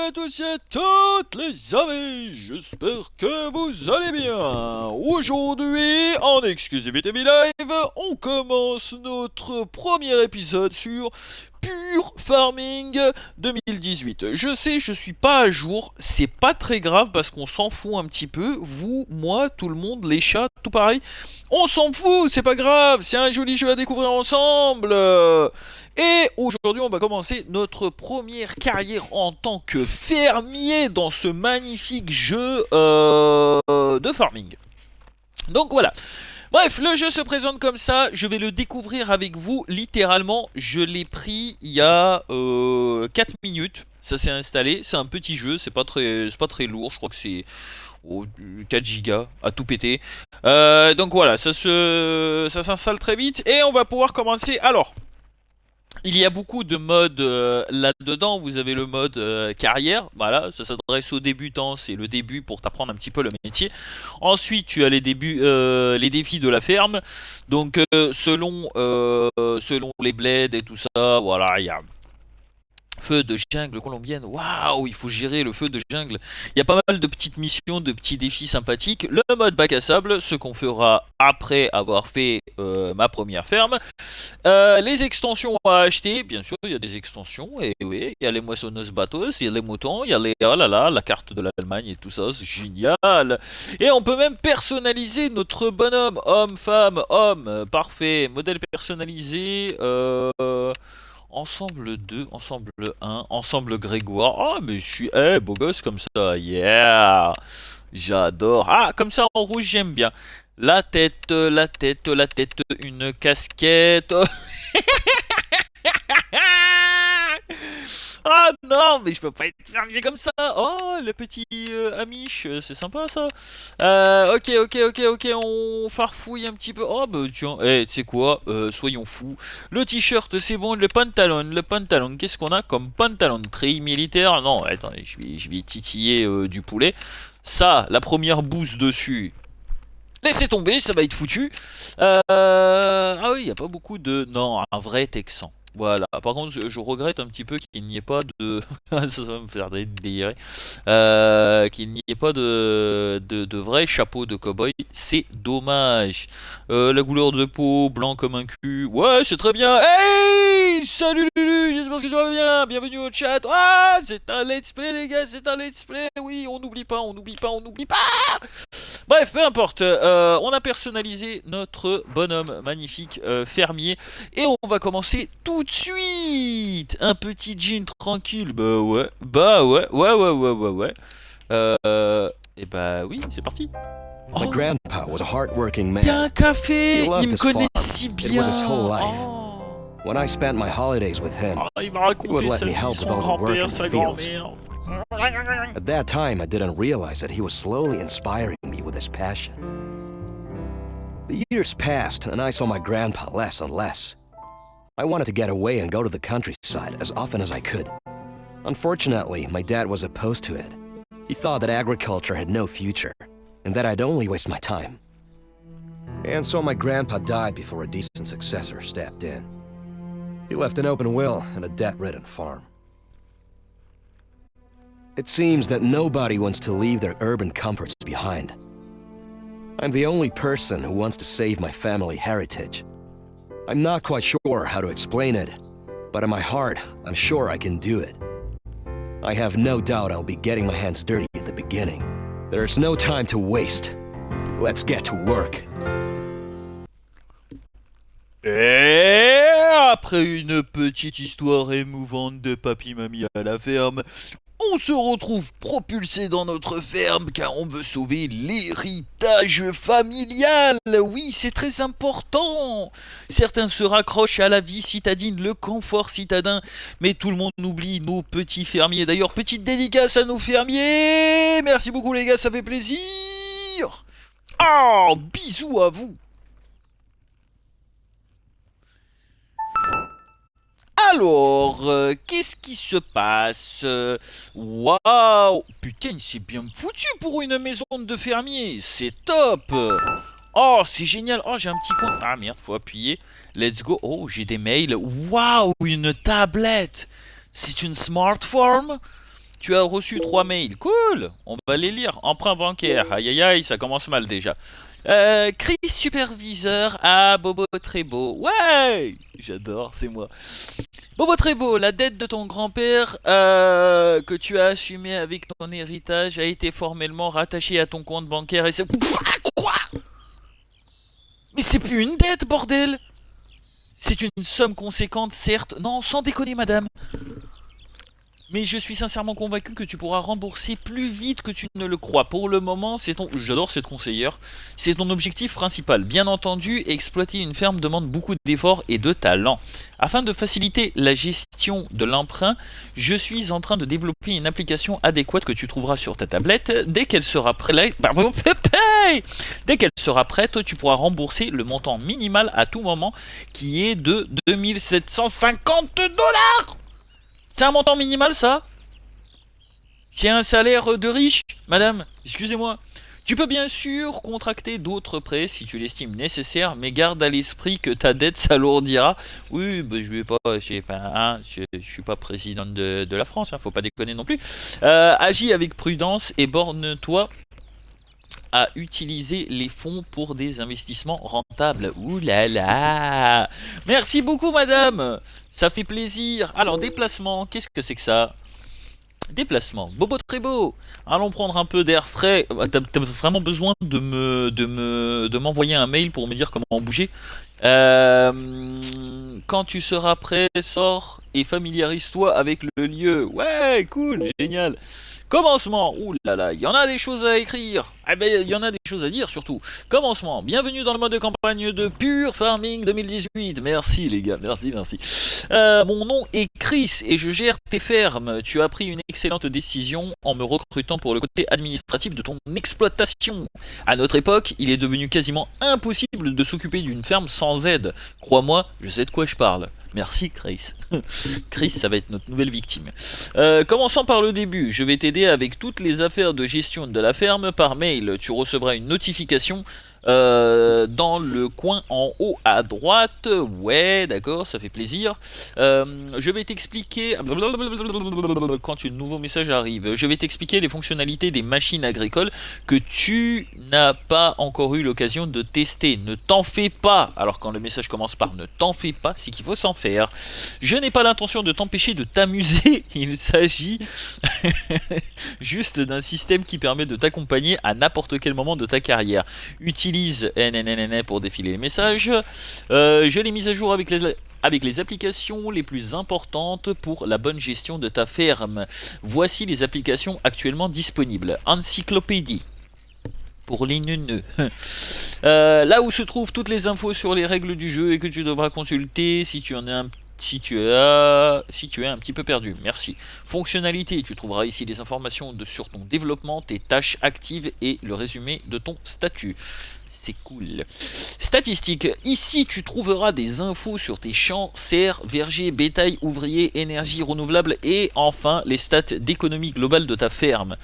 à tous et à toutes les amis, j'espère que vous allez bien. Aujourd'hui, en exclusivité live, on commence notre premier épisode sur Pure Farming 2018. Je sais, je suis pas à jour, c'est pas très grave parce qu'on s'en fout un petit peu. Vous, moi, tout le monde, les chats, tout pareil. On s'en fout, c'est pas grave, c'est un joli jeu à découvrir ensemble. Et aujourd'hui, on va commencer notre première carrière en tant que fermier dans ce magnifique jeu de farming. Donc voilà. Bref, le jeu se présente comme ça, je vais le découvrir avec vous littéralement, je l'ai pris il y a 4 minutes, ça s'est installé, c'est un petit jeu, c'est pas très lourd, je crois que c'est 4 gigas à tout péter. Donc voilà, ça s'installe très vite et on va pouvoir commencer. Alors, il y a beaucoup de modes là-dedans. Vous avez le mode carrière, voilà, ça s'adresse aux débutants, c'est le début pour t'apprendre un petit peu le métier. Ensuite, tu as les défis de la ferme. Donc, selon les bleds et tout ça, voilà, il y a feu de jungle colombienne, waouh, il faut gérer le feu de jungle. Il y a pas mal de petites missions, de petits défis sympathiques. Le mode bac à sable, ce qu'on fera après avoir fait ma première ferme. Les extensions à acheter, bien sûr, il y a des extensions, et oui, il y a les moissonneuses batteuses, il y a les moutons, il y a les, oh là là, la carte de l'Allemagne et tout ça, c'est génial. Et on peut même personnaliser notre bonhomme, homme, femme, homme, parfait, modèle personnalisé, ensemble 2, ensemble 1, ensemble Grégoire. Oh, mais je suis beau gosse comme ça. Yeah! J'adore. Ah, comme ça en rouge, j'aime bien. La tête, la tête, la tête, une casquette. Ah non, mais je peux pas être fermier comme ça. Oh, le petit Amish, c'est sympa ça. Ok, on farfouille un petit peu. Oh bah tiens, tu sais quoi, soyons fous. Le t-shirt, c'est bon, le pantalon, qu'est-ce qu'on a comme pantalon? Treillis militaire? Non, attends, je vais titiller du poulet. Ça, la première bouse dessus. Laissez tomber, ça va être foutu. Ah oui, il n'y a pas beaucoup de... Non, un vrai Texan. Voilà. Par contre, je regrette un petit peu qu'il n'y ait pas de... ça va me faire délirer. Qu'il n'y ait pas de vrai chapeau de cow-boy. C'est dommage. La couleur de peau, blanc comme un cul. Ouais, c'est très bien. Hey! Salut Lulu, j'espère que tu vas bien. Bienvenue au chat. Ah, c'est un let's play, les gars, c'est un let's play. Oui, on n'oublie pas, on n'oublie pas, on n'oublie pas. Bref, peu importe, on a personnalisé notre bonhomme magnifique fermier et on va commencer tout de suite. Un petit jean tranquille, ouais. Et bah oui, c'est parti. My Oh, grandpa was a hard-working y a man. un café, He loved il me his connaît farm. si It bien. was his whole life. Oh. When I spent my holidays with him, Il m'a he would raconté let sa me vie, help with son all the work grand-père, in sa the fields. grand-mère. At that time, I didn't realize that he was slowly inspiring me with his passion. The years passed, and I saw my grandpa less and less. I wanted to get away and go to the countryside as often as I could. Unfortunately, my dad was opposed to it. He thought that agriculture had no future, and that I'd only waste my time. And so my grandpa died before a decent successor stepped in. He left an open will and a debt-ridden farm. It seems that nobody wants to leave their urban comforts behind. I'm the only person who wants to save my family heritage. I'm not quite sure how to explain it, but in my heart, I'm sure I can do it. I have no doubt I'll be getting my hands dirty at the beginning. There's no time to waste. Let's get to work. Et après une petite histoire émouvante de papy-mamie à la ferme, on se retrouve propulsé dans notre ferme car on veut sauver l'héritage familial. Oui, c'est très important. Certains se raccrochent à la vie citadine, le confort citadin, mais tout le monde oublie nos petits fermiers. D'ailleurs, petite dédicace à nos fermiers. Merci beaucoup les gars, ça fait plaisir. Oh, bisous à vous. Alors, qu'est-ce qui se passe? Waouh! Putain, c'est bien foutu pour une maison de fermier. C'est top! Oh, c'est génial. Oh, j'ai un petit coin. Ah merde, faut appuyer. Let's go. Oh, j'ai des mails. Waouh, une tablette. C'est une smartphone. Tu as reçu 3 mails. Cool. On va les lire. Emprunt bancaire. Aïe aïe aïe, ça commence mal déjà. Chris superviseur à Bobo Trébeau. Ouais, j'adore, c'est moi. Bobo Trébeau, la dette de ton grand-père que tu as assumée avec ton héritage a été formellement rattachée à ton compte bancaire et c'est... Quoi? Mais c'est plus une dette, bordel! C'est une somme conséquente, certes. Non, sans déconner, madame. Mais je suis sincèrement convaincu que tu pourras rembourser plus vite que tu ne le crois. Pour le moment, c'est ton... J'adore cette conseillère. C'est ton objectif principal. Bien entendu, exploiter une ferme demande beaucoup d'efforts et de talent. Afin de faciliter la gestion de l'emprunt, je suis en train de développer une application adéquate que tu trouveras sur ta tablette. Dès qu'elle sera prête, tu pourras rembourser le montant minimal à tout moment, qui est de 2750 $. C'est un montant minimal, ça? C'est un salaire de riche, madame? Excusez-moi. Tu peux bien sûr contracter d'autres prêts si tu l'estimes nécessaire, mais garde à l'esprit que ta dette s'alourdira. Oui, bah, je vais pas, je suis pas président de la France, hein, faut pas déconner non plus. Agis avec prudence et borne-toi à utiliser les fonds pour des investissements rentables. Ouh là là! Merci beaucoup, madame! Ça fait plaisir. Alors, déplacement, qu'est-ce que c'est que ça? Déplacement. Bobo Trébeau, allons prendre un peu d'air frais. T'as vraiment besoin de m'envoyer un mail pour me dire comment bouger. Quand tu seras prêt, sors et familiarise-toi avec le lieu. Ouais, cool, génial. Commencement. Ouh là là, il y en a des choses à écrire. Ah ben, il y en a des choses à dire surtout. Commencement. Bienvenue dans le mode de campagne de Pure Farming 2018. Merci les gars, merci. Mon nom est Chris et je gère tes fermes. Tu as pris une excellente décision en me recrutant pour le côté administratif de ton exploitation. À notre époque, il est devenu quasiment impossible de s'occuper d'une ferme sans aide. Crois-moi, je sais de quoi je parle. Merci Chris. Chris, ça va être notre nouvelle victime. Commençons par le début. Je vais t'aider avec toutes les affaires de gestion de la ferme par mail. Tu recevras une notification dans le coin en haut à droite. Ouais, d'accord, ça fait plaisir. Je vais t'expliquer quand un nouveau message arrive. Je vais t'expliquer les fonctionnalités des machines agricoles que tu n'as pas encore eu l'occasion de tester. Ne t'en fais pas. Alors quand le message commence par ne t'en fais pas, c'est qu'il faut s'en faire. Je n'ai pas l'intention de t'empêcher de t'amuser. Il s'agit juste d'un système qui permet de t'accompagner à n'importe quel moment de ta carrière. Utilise NNNN pour défiler les messages. Je l'ai mis à jour avec les applications les plus importantes pour la bonne gestion de ta ferme. Voici les applications actuellement disponibles. Encyclopédie pour les neuneux. Là où se trouvent toutes les infos sur les règles du jeu et que tu devras consulter si tu es un petit peu perdu. Merci. Fonctionnalité, tu trouveras ici les informations sur ton développement, tes tâches actives et le résumé de ton statut. C'est cool. Statistiques. Ici, tu trouveras des infos sur tes champs, serres, vergers, bétail, ouvriers, énergie renouvelable et enfin les stats d'économie globale de ta ferme.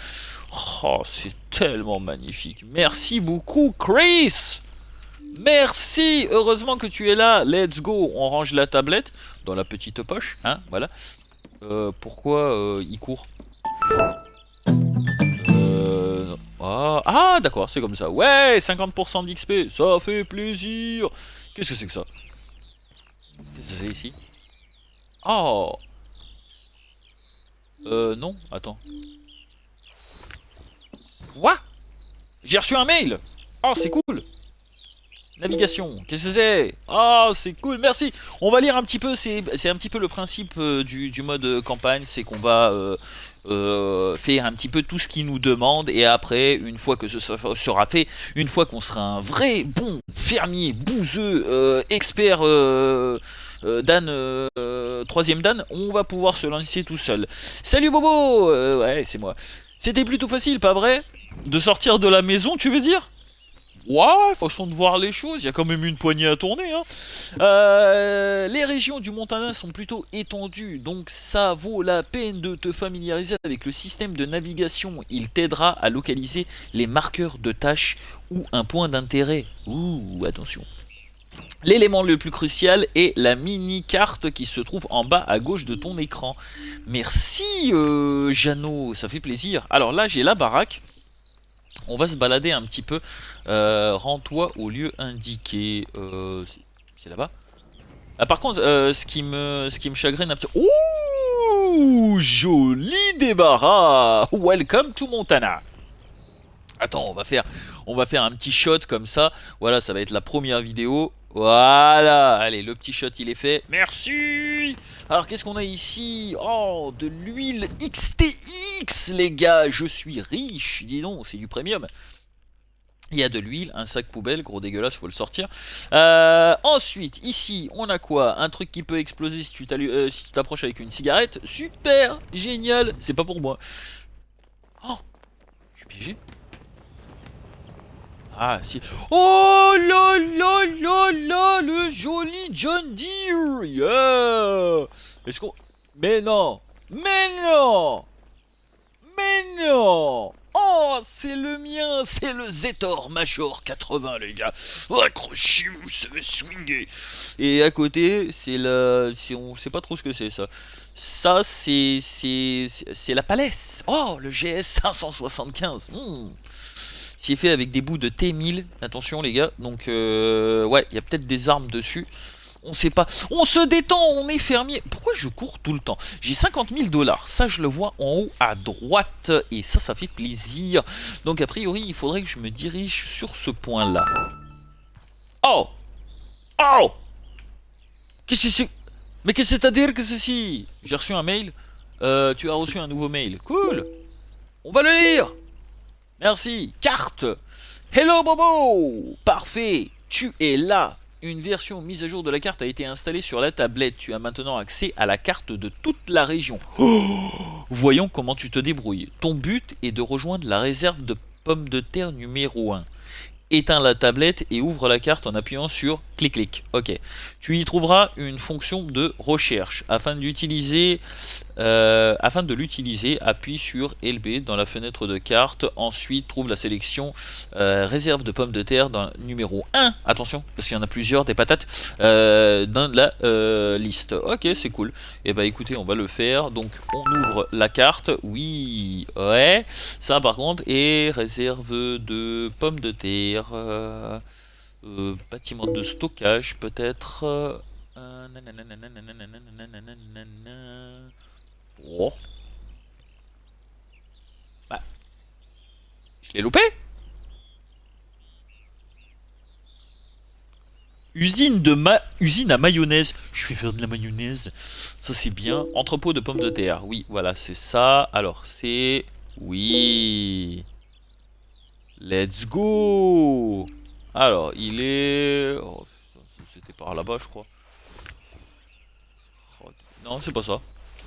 Oh, c'est tellement magnifique. Merci beaucoup, Chris. Merci. Heureusement que tu es là. Let's go. On range la tablette dans la petite poche, hein, voilà. Pourquoi il court? Ah, d'accord, c'est comme ça. Ouais, 50% d'XP, ça fait plaisir. Qu'est-ce que c'est que ça? Qu'est-ce que c'est ici? Oh. Non, attends. Quoi? J'ai reçu un mail. Oh, c'est cool. Navigation, qu'est-ce que c'est? Oh, c'est cool, merci. On va lire un petit peu, c'est un petit peu le principe du mode campagne, c'est qu'on va faire un petit peu tout ce qu'il nous demande et après, une fois que ce sera fait, une fois qu'on sera un vrai bon fermier, bouseux, expert Dan, troisième Dan, on va pouvoir se lancer tout seul. Salut Bobo, ouais, c'est moi. C'était plutôt facile, pas vrai? De sortir de la maison, tu veux dire? Ouais, façon de voir les choses, il y a quand même une poignée à tourner. Hein. Les régions du Montana sont plutôt étendues, donc ça vaut la peine de te familiariser avec le système de navigation. Il t'aidera à localiser les marqueurs de tâches ou un point d'intérêt. Ouh, attention. L'élément le plus crucial est la mini-carte qui se trouve en bas à gauche de ton écran. Merci Jeannot, ça fait plaisir. Alors là j'ai la baraque. On va se balader un petit peu. Rends-toi au lieu indiqué. C'est là-bas. Ah, par contre, ce qui me chagrine un petit... Ouh, joli débarras. Welcome to Montana. Attends, on va faire un petit shot comme ça. Voilà, ça va être la première vidéo. Voilà, allez, le petit shot il est fait. Merci. Alors qu'est-ce qu'on a ici? Oh, de l'huile XTX, les gars. Je suis riche. Dis donc, c'est du premium. Il y a de l'huile, un sac poubelle, gros dégueulasse, faut le sortir. Ensuite, ici, on a quoi? Un truc qui peut exploser si tu t'approches avec une cigarette. Super, génial. C'est pas pour moi. Oh, je suis piégé. Ah, si. Oh là là là là, le joli John Deere. Yeah. Est-ce qu'on... Mais non. Mais non. Mais non. Oh, c'est le mien, c'est le Zetor Major 80, les gars. Accrochez-vous, ça va swinguer. Et à côté, c'est la... On sait pas trop ce que c'est, ça. Ça, c'est la Palès. Oh, le GS 575. C'est fait avec des bouts de T1000. Attention, les gars. Donc, ouais, il y a peut-être des armes dessus. On sait pas. On se détend, on est fermier. Pourquoi je cours tout le temps? J'ai 50 000 $. Ça, je le vois en haut à droite. Et ça fait plaisir. Donc, a priori, il faudrait que je me dirige sur ce point-là. Oh! Oh! Qu'est-ce que c'est? Mais qu'est-ce que c'est-à-dire que ceci? J'ai reçu un mail. Tu as reçu un nouveau mail. Cool! On va le lire! Merci. Carte! Hello Bobo! Parfait! Tu es là! Une version mise à jour de la carte a été installée sur la tablette. Tu as maintenant accès à la carte de toute la région. Oh, voyons comment tu te débrouilles. Ton but est de rejoindre la réserve de pommes de terre numéro 1. Éteins la tablette et ouvre la carte en appuyant sur clic-clic. Ok. Tu y trouveras une fonction de recherche. Afin de l'utiliser, appuie sur LB dans la fenêtre de carte. Ensuite, trouve la sélection réserve de pommes de terre dans le numéro 1. Attention, parce qu'il y en a plusieurs, des patates, dans la liste. Ok, c'est cool. Et bah écoutez, on va le faire. Donc, on ouvre la carte. Oui, ouais. Ça, par contre, est réserve de pommes de terre. Bâtiment de stockage, peut-être. Oh. Bah, je l'ai loupé. Usine à mayonnaise. Je vais faire de la mayonnaise. Ça c'est bien. Entrepôt de pommes de terre. Oui, voilà, c'est ça. Alors, c'est... Oui. Let's go. Alors, il est... Oh, c'était par là-bas, je crois. Oh, non, c'est pas ça.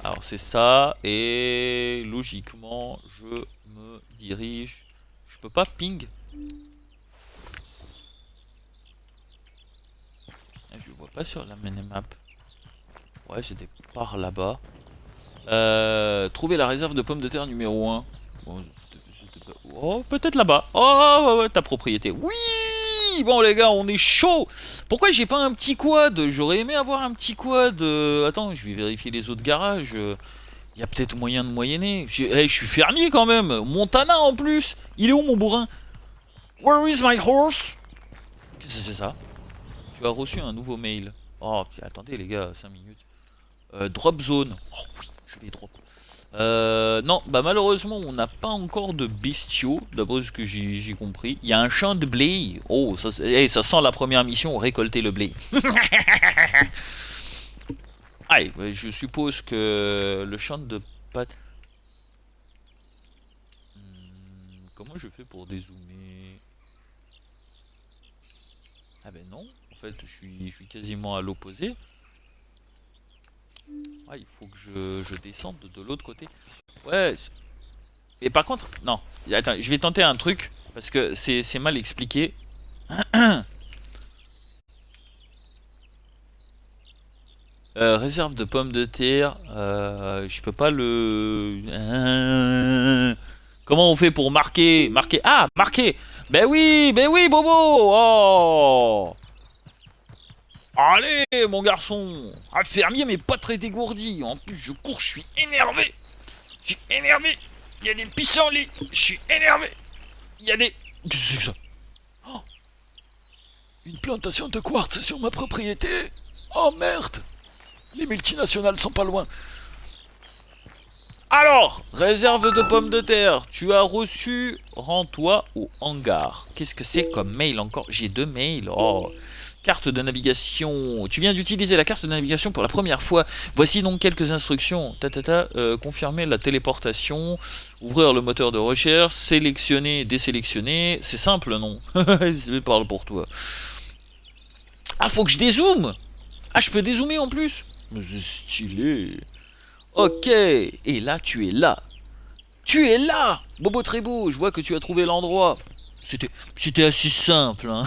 Alors, c'est ça. Et logiquement, je me dirige... Je peux pas ping. Je vois pas sur la minimap. Ouais, c'était par là-bas. Trouver la réserve de pommes de terre numéro 1. Bon, oh, peut-être là-bas. Oh, ouais, ouais, ta propriété. Oui! Bon, les gars, on est chaud. Pourquoi j'ai pas un petit quad? J'aurais aimé avoir un petit quad. Attends, je vais vérifier les autres garages. Il y a peut-être moyen de moyenner. Je suis fermier quand même. Montana en plus. Il est où mon bourrin? Where is my horse? Qu'est-ce que c'est ça? Tu as reçu un nouveau mail. Oh, attendez les gars, 5 minutes. Drop zone. Oh oui, je vais drop. Non, bah malheureusement, on n'a pas encore de bestiaux, d'après ce que j'ai compris. Il y a un champ de blé. Oh, ça, ça sent la première mission, récolter le blé. Allez, je suppose que le champ de pâtes... Comment je fais pour dézoomer? Ah ben non, en fait, je suis quasiment à l'opposé. Ah, il faut que je descende de l'autre côté. Ouais. Et par contre, non. Attends, je vais tenter un truc parce que c'est mal expliqué. Réserve de pommes de terre. Je peux pas le. Comment on fait pour marquer? Marquer. Ah, marquer. Ben oui, Bobo. Oh. Allez, mon garçon. Ah, fermier, mais pas très dégourdi. En plus, je cours, je suis énervé. Je suis énervé. Il y a des pissenlits. Je suis énervé. Il y a des... Qu'est-ce que c'est que ça? Oh, une plantation de quartz sur ma propriété. Oh merde. Les multinationales sont pas loin. Alors, réserve de pommes de terre. Tu as reçu, rends-toi au hangar. Qu'est-ce que c'est comme mail encore? J'ai 2 mails. Oh. Carte de navigation. Tu viens d'utiliser la carte de navigation pour la première fois. Voici donc quelques instructions. Confirmer la téléportation. Ouvrir le moteur de recherche. Sélectionner, désélectionner. C'est simple, non? Je parle pour toi. Ah, faut que je dézoome. Ah, je peux dézoomer en plus. Mais c'est stylé. Ok. Et là, tu es là. Tu es là, Bobo très beau. Je vois que tu as trouvé l'endroit. C'était assez simple, hein.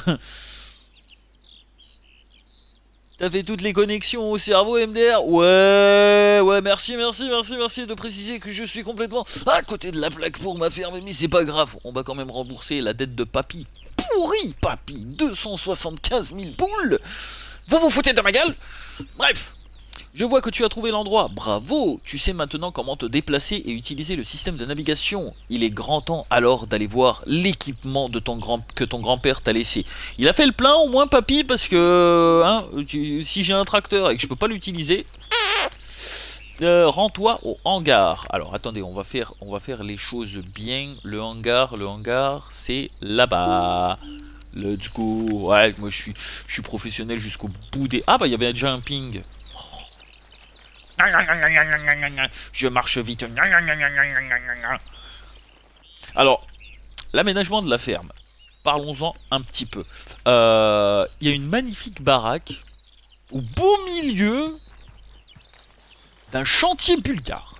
T'avais toutes les connexions au cerveau, MDR? Ouais, merci de préciser que je suis complètement à côté de la plaque pour ma ferme, mais c'est pas grave, on va quand même rembourser la dette de papy. Pourri, papy, 275 000 boules. Vous vous foutez de ma gueule? Bref, je vois que tu as trouvé l'endroit, bravo. Tu sais maintenant comment te déplacer et utiliser le système de navigation. Il est grand temps alors d'aller voir l'équipement de que ton grand-père t'a laissé. Il a fait le plein au moins, papy, parce que hein, si j'ai un tracteur et que je peux pas l'utiliser, rends-toi au hangar. Alors attendez, on va faire les choses bien. Le hangar, c'est là-bas. Let's go. Ouais, moi je suis professionnel jusqu'au bout des... Ah bah il y avait déjà un ping. Je marche vite. Alors, l'aménagement de la ferme. Parlons-en un petit peu. Il y a une magnifique baraque au beau milieu d'un chantier bulgare.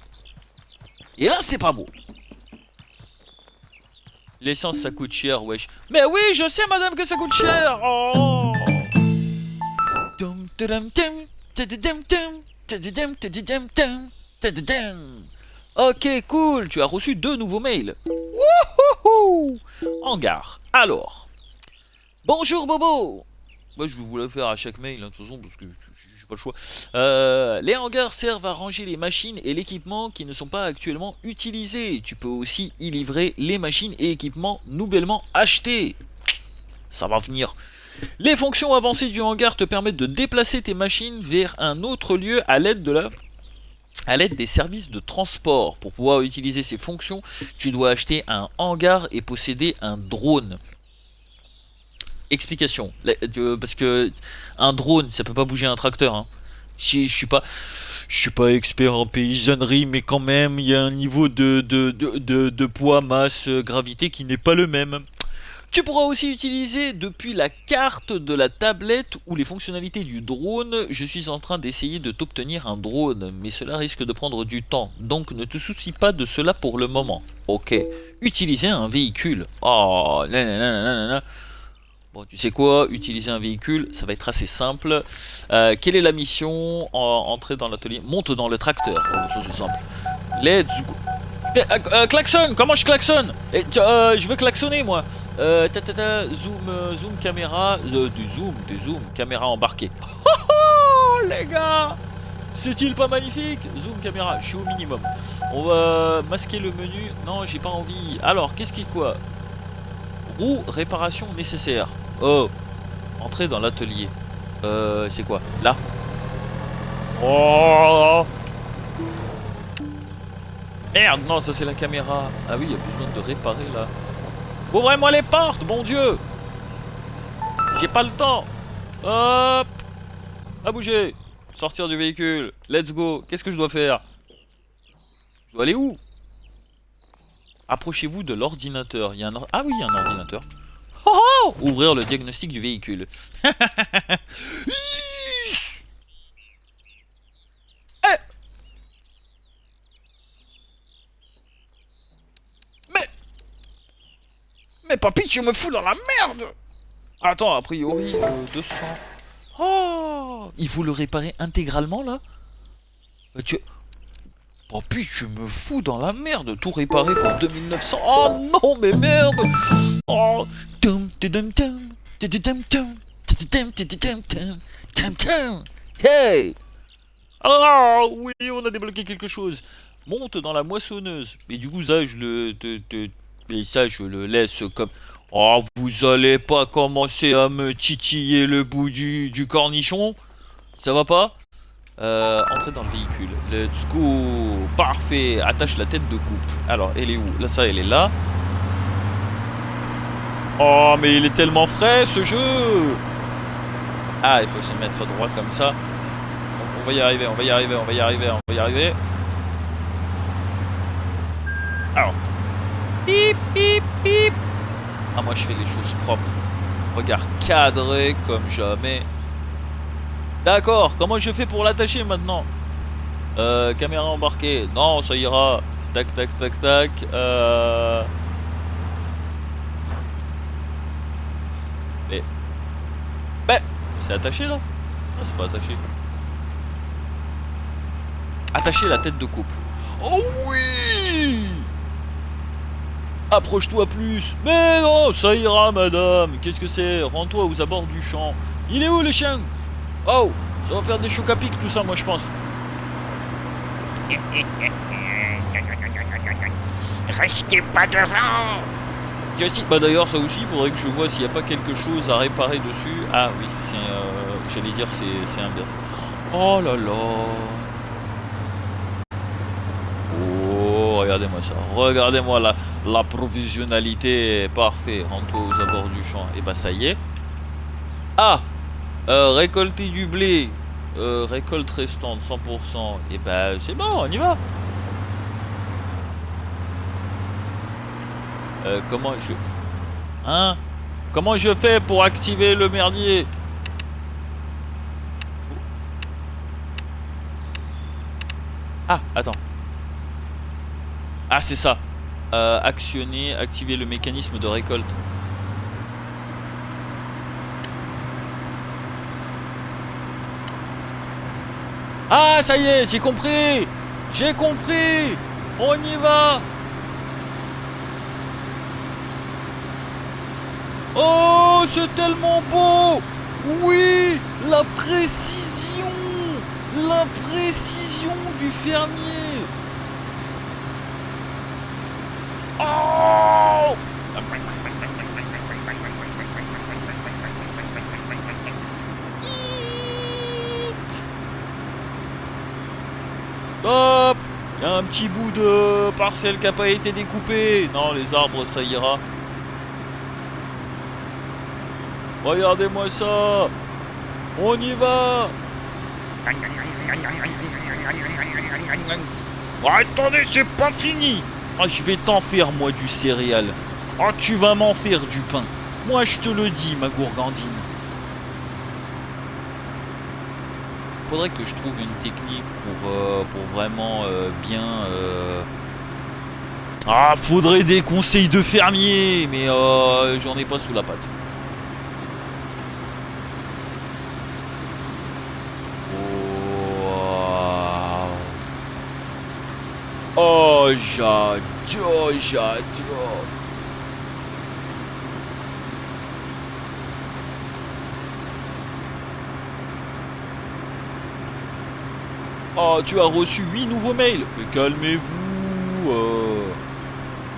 Et là, c'est pas beau. L'essence, ça coûte cher, wesh. Mais oui, je sais, madame, que ça coûte cher. Oh. Ok, cool, tu as reçu 2 nouveaux mails. Wouhouhou. Hangar. Alors, bonjour Bobo. Moi, je vais vous la faire à chaque mail, hein, de toute façon, parce que j'ai pas le choix. Les hangars servent à ranger les machines et l'équipement qui ne sont pas actuellement utilisés. Tu peux aussi y livrer les machines et équipements nouvellement achetés. Ça va venir. Les fonctions avancées du hangar te permettent de déplacer tes machines vers un autre lieu à l'aide des services de transport. Pour pouvoir utiliser ces fonctions, tu dois acheter un hangar et posséder un drone. Explication, parce que un drone, ça peut pas bouger un tracteur. Hein. Je suis pas expert en paysannerie, mais quand même, il y a un niveau de poids, masse, gravité qui n'est pas le même. Tu pourras aussi utiliser depuis la carte de la tablette ou les fonctionnalités du drone. Je suis en train d'essayer de t'obtenir un drone, mais cela risque de prendre du temps, donc ne te soucie pas de cela pour le moment. Ok. Utiliser un véhicule. Oh, nanana. Bon, tu sais quoi, utiliser un véhicule, ça va être assez simple. Quelle est la mission? Entrer dans l'atelier, monte dans le tracteur. Oh, ça c'est simple. Let's go. Klaxon, comment je klaxonne? Je veux klaxonner moi. Zoom caméra, des zoom, caméra embarquée. Oh, les gars, c'est-il pas magnifique? Zoom caméra, je suis au minimum. On va masquer le menu. Non, j'ai pas envie. Alors, qu'est-ce qui est quoi? Roue, réparation nécessaire. Oh, entrer dans l'atelier. C'est quoi? Là. Oh. Merde, non, ça c'est la caméra. Ah oui, il y a besoin de réparer là. Ouvrez-moi les portes, bon Dieu. J'ai pas le temps. Hop. À bouger. Sortir du véhicule. Let's go. Qu'est-ce que je dois faire? Je dois aller où? Approchez-vous de l'ordinateur. Il y a un Ah oui, il y a un ordinateur. Oh, oh. Ouvrir le diagnostic du véhicule. Mais papy, tu me fous dans la merde! Attends, a priori, 200... Oh! Il faut le réparer intégralement, là? Papy, tu me fous dans la merde! Tout réparer pour 2900... Oh non, mais merde! Oh! Hey! Ah oui, on a débloqué quelque chose. Monte dans la moissonneuse. Mais du coup, ça, je le laisse comme... Oh, vous allez pas commencer à me titiller le bout du cornichon? Ça va pas? Entrez dans le véhicule. Let's go. Parfait. Attache la tête de coupe. Alors, elle est où? Là, ça, elle est là. Oh, mais il est tellement frais, ce jeu! Ah, il faut se mettre droit comme ça. On va y arriver, on va y arriver, on va y arriver, on va y arriver. Alors. Pip, pip, pip. Ah, moi, je fais les choses propres. Regard cadré comme jamais. D'accord, comment je fais pour l'attacher maintenant? Caméra embarquée. Non, ça ira. Tac, tac, tac, tac. Mais... Ben, c'est attaché là? Ah, c'est pas attaché. Attacher la tête de couple. Oh oui! Approche-toi plus. Mais non, ça ira, madame. Qu'est-ce que c'est? Rends-toi aux abords du champ. Il est où le chien? Oh, ça va faire des chocs à pic tout ça, moi je pense. Restez pas devant. Bah d'ailleurs, ça aussi, il faudrait que je vois s'il n'y a pas quelque chose à réparer dessus. Ah oui, j'allais dire c'est inverse. Oh là là. Oh, regardez-moi ça. Regardez-moi la provisionnalité. Parfait. Rends-toi aux abords du champ. Et bah ça y est. Ah, récolter du blé. Récolte restante 100%. Et bah c'est bon, on y va. Comment je... Hein? Comment je fais pour activer le merdier? Ah, attends. Ah, c'est ça. Actionner, activer le mécanisme de récolte. Ah, ça y est, j'ai compris. J'ai compris. On y va. Oh, c'est tellement beau! Oui, la précision! La précision du fermier! Oh! Hop! Il y a un petit bout de parcelle qui n'a pas été découpé. Non, les arbres, ça ira. Regardez-moi ça! On y va! Oh, attendez, c'est pas fini! Ah, je vais t'en faire, moi, du céréal. Oh, tu vas m'en faire du pain. Moi, je te le dis, ma gourgandine. Faudrait que je trouve une technique pour vraiment bien... Ah, faudrait des conseils de fermier, mais j'en ai pas sous la patte. Oh, j'adore, j'adore. Oh, tu as reçu 8 nouveaux mails. Mais calmez-vous.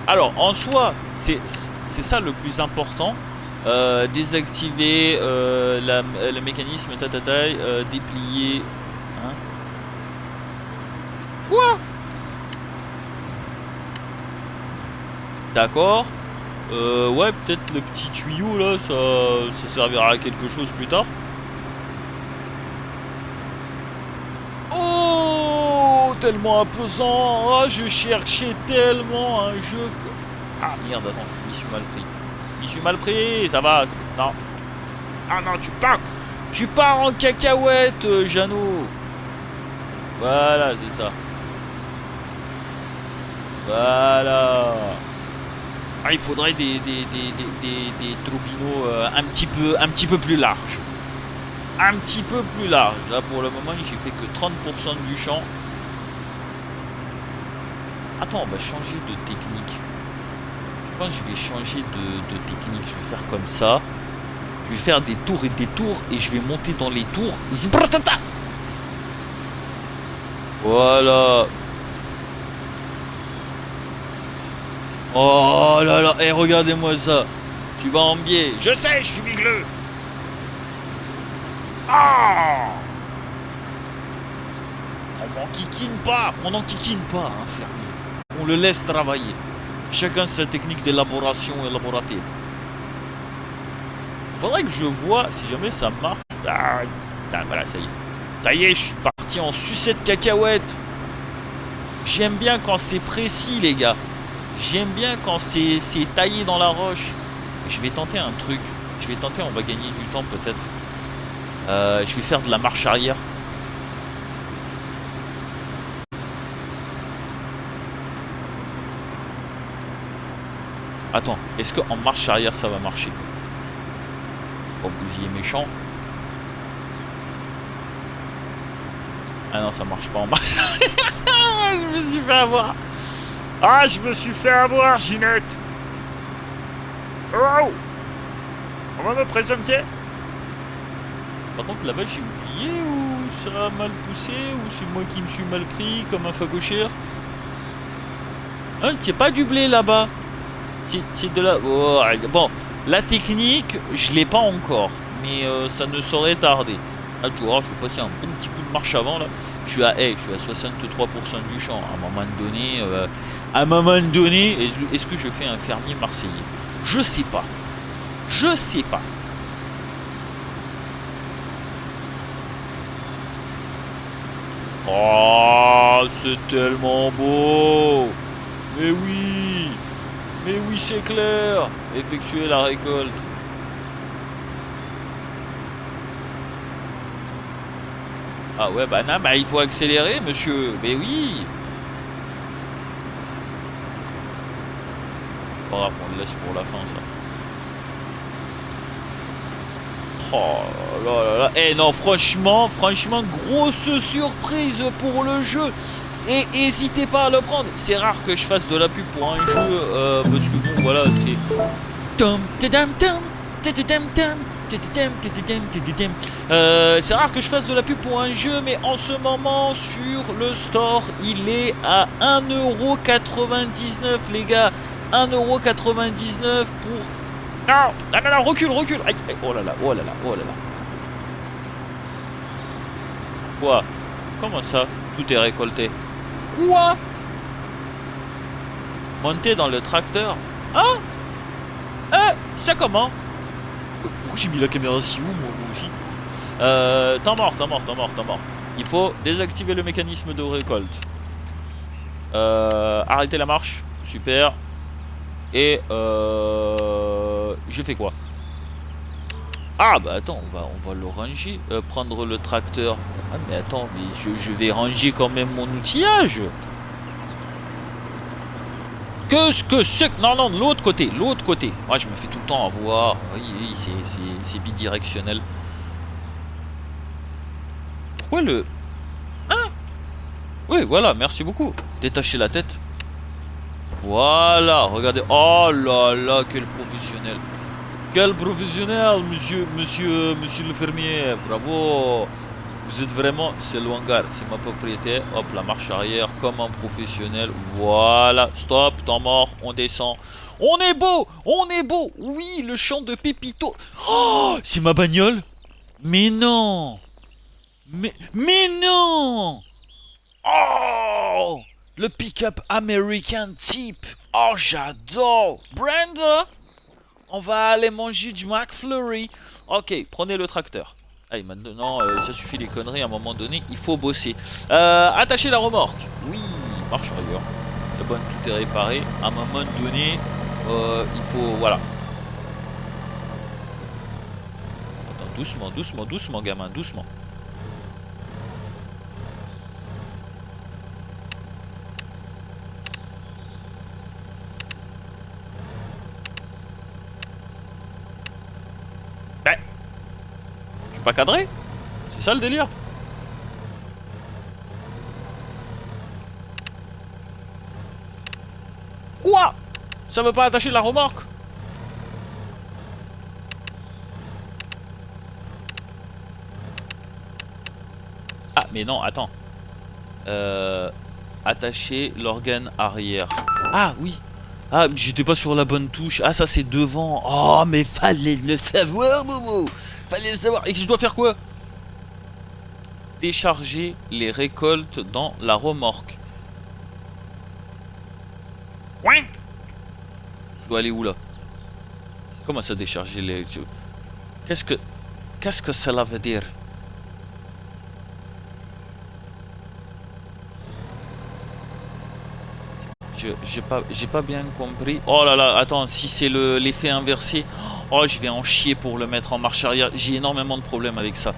Alors, en soi, c'est ça le plus important. Désactiver le mécanisme tatataï, déplier. Hein? Quoi? D'accord. Ouais, peut-être le petit tuyau là, ça servira à quelque chose plus tard. Oh, tellement imposant. Ah, je cherchais tellement un jeu que... Ah merde, attends, je m'y suis mal pris. Je m'y suis mal pris, ça va. Non. Ah non, tu pars en cacahuète, Jeannot. Voilà, c'est ça. Voilà. Ah, il faudrait des turbinos un petit peu plus larges. Un petit peu plus large. Là, pour le moment, j'ai fait que 30% du champ. Attends, on va changer de technique. Je pense que je vais changer de technique. Je vais faire comme ça. Je Je vais faire des tours et je vais monter dans les tours. Zbratata. Voilà. Oh là là, et regardez-moi ça. Tu vas en biais. Je sais, je suis bigleux. Ah! On n'en kikine pas, hein, fermier. On le laisse travailler. Chacun sa technique d'élaboration élaborative. Faudrait que je vois si jamais ça marche. Ah, putain, voilà, ça y est. Ça y est, je suis parti en sucette cacahuète. J'aime bien quand c'est précis, les gars. J'aime bien quand c'est taillé dans la roche. Je vais tenter un truc. On va gagner du temps peut-être. Je vais faire de la marche arrière. Attends, est-ce qu'en marche arrière ça va marcher? Oh, bousier méchant. Ah non, ça marche pas en marche. Je me suis fait avoir. Ah, je me suis fait avoir, Ginette. Oh! On va me présenter. Par contre, là-bas, j'ai oublié ou ça a mal poussé ou c'est moi qui me suis mal pris comme un fagochère. Hein, c'est pas du blé là-bas. C'est de la... Oh, bon, la technique, je l'ai pas encore. Mais ça ne saurait tarder. Ah, tu vois, je vais passer un bon petit coup de marche avant là. Je suis à 63% du champ. À un moment donné, est-ce que je fais un fermier marseillais? Je sais pas. Oh, c'est tellement beau. Mais oui, c'est clair. Effectuer la récolte. Ah ouais, bah non, bah il faut accélérer, monsieur. Mais oui. Oh, on le laisse pour la fin, ça. Oh là là là. Eh non, franchement, grosse surprise pour le jeu. Et n'hésitez pas à le prendre. C'est rare que je fasse de la pub pour un jeu, parce que bon, voilà, c'est rare que je fasse de la pub pour un jeu, mais en ce moment sur le store, il est à 1,99€, les gars. 1,99€ pour... Non, recule. Aïe, aïe, oh là là. Quoi? Comment ça? Tout est récolté. Quoi? Monter dans le tracteur? Ça comment? Pourquoi j'ai mis la caméra si haut, moi aussi? Temps mort. Il faut désactiver le mécanisme de récolte. Arrêter la marche. Super. Et je fais quoi? Ah bah attends, on va le ranger. Prendre le tracteur. Ah mais attends, mais je vais ranger quand même mon outillage. Qu'est-ce que c'est que... Non, de l'autre côté. Moi, je me fais tout le temps avoir. Oui, c'est bidirectionnel. Pourquoi le... Hein? Oui, voilà, merci beaucoup. Détachez la tête. Voilà, regardez. Oh là là, quel professionnel. Quel professionnel, monsieur le fermier. Bravo. Vous êtes vraiment... C'est le hangar, c'est ma propriété. Hop, la marche arrière comme un professionnel. Voilà, stop, temps mort, on descend. On est beau. Oui, le champ de Pépito. Oh, c'est ma bagnole. Mais non. Mais non. Oh, le pick-up American Type. Oh, j'adore. Brenda, on va aller manger du McFlurry. Ok, prenez le tracteur. Allez, maintenant, ça suffit les conneries, à un moment donné, il faut bosser. Attacher la remorque. Oui, marche arrière. C'est bon, tout est réparé. À un moment donné, il faut... Voilà. Attends, doucement, gamin, doucement. Pas cadré? C'est ça le délire? Quoi? Ça veut pas attacher la remorque? mais non, attends. Attacher l'organe arrière. Ah, oui. Ah, j'étais pas sur la bonne touche. Ah, ça, c'est devant. Oh, mais fallait le savoir, Momo. Fallait le savoir. Et je dois faire quoi? Décharger les récoltes dans la remorque. Ouin. Je dois aller où, là? Comment ça, décharger les... Qu'est-ce que cela veut dire? J'ai pas bien compris. Oh là là, attends, si c'est l'effet inversé, oh, je vais en chier pour le mettre en marche arrière. J'ai énormément de problèmes avec ça.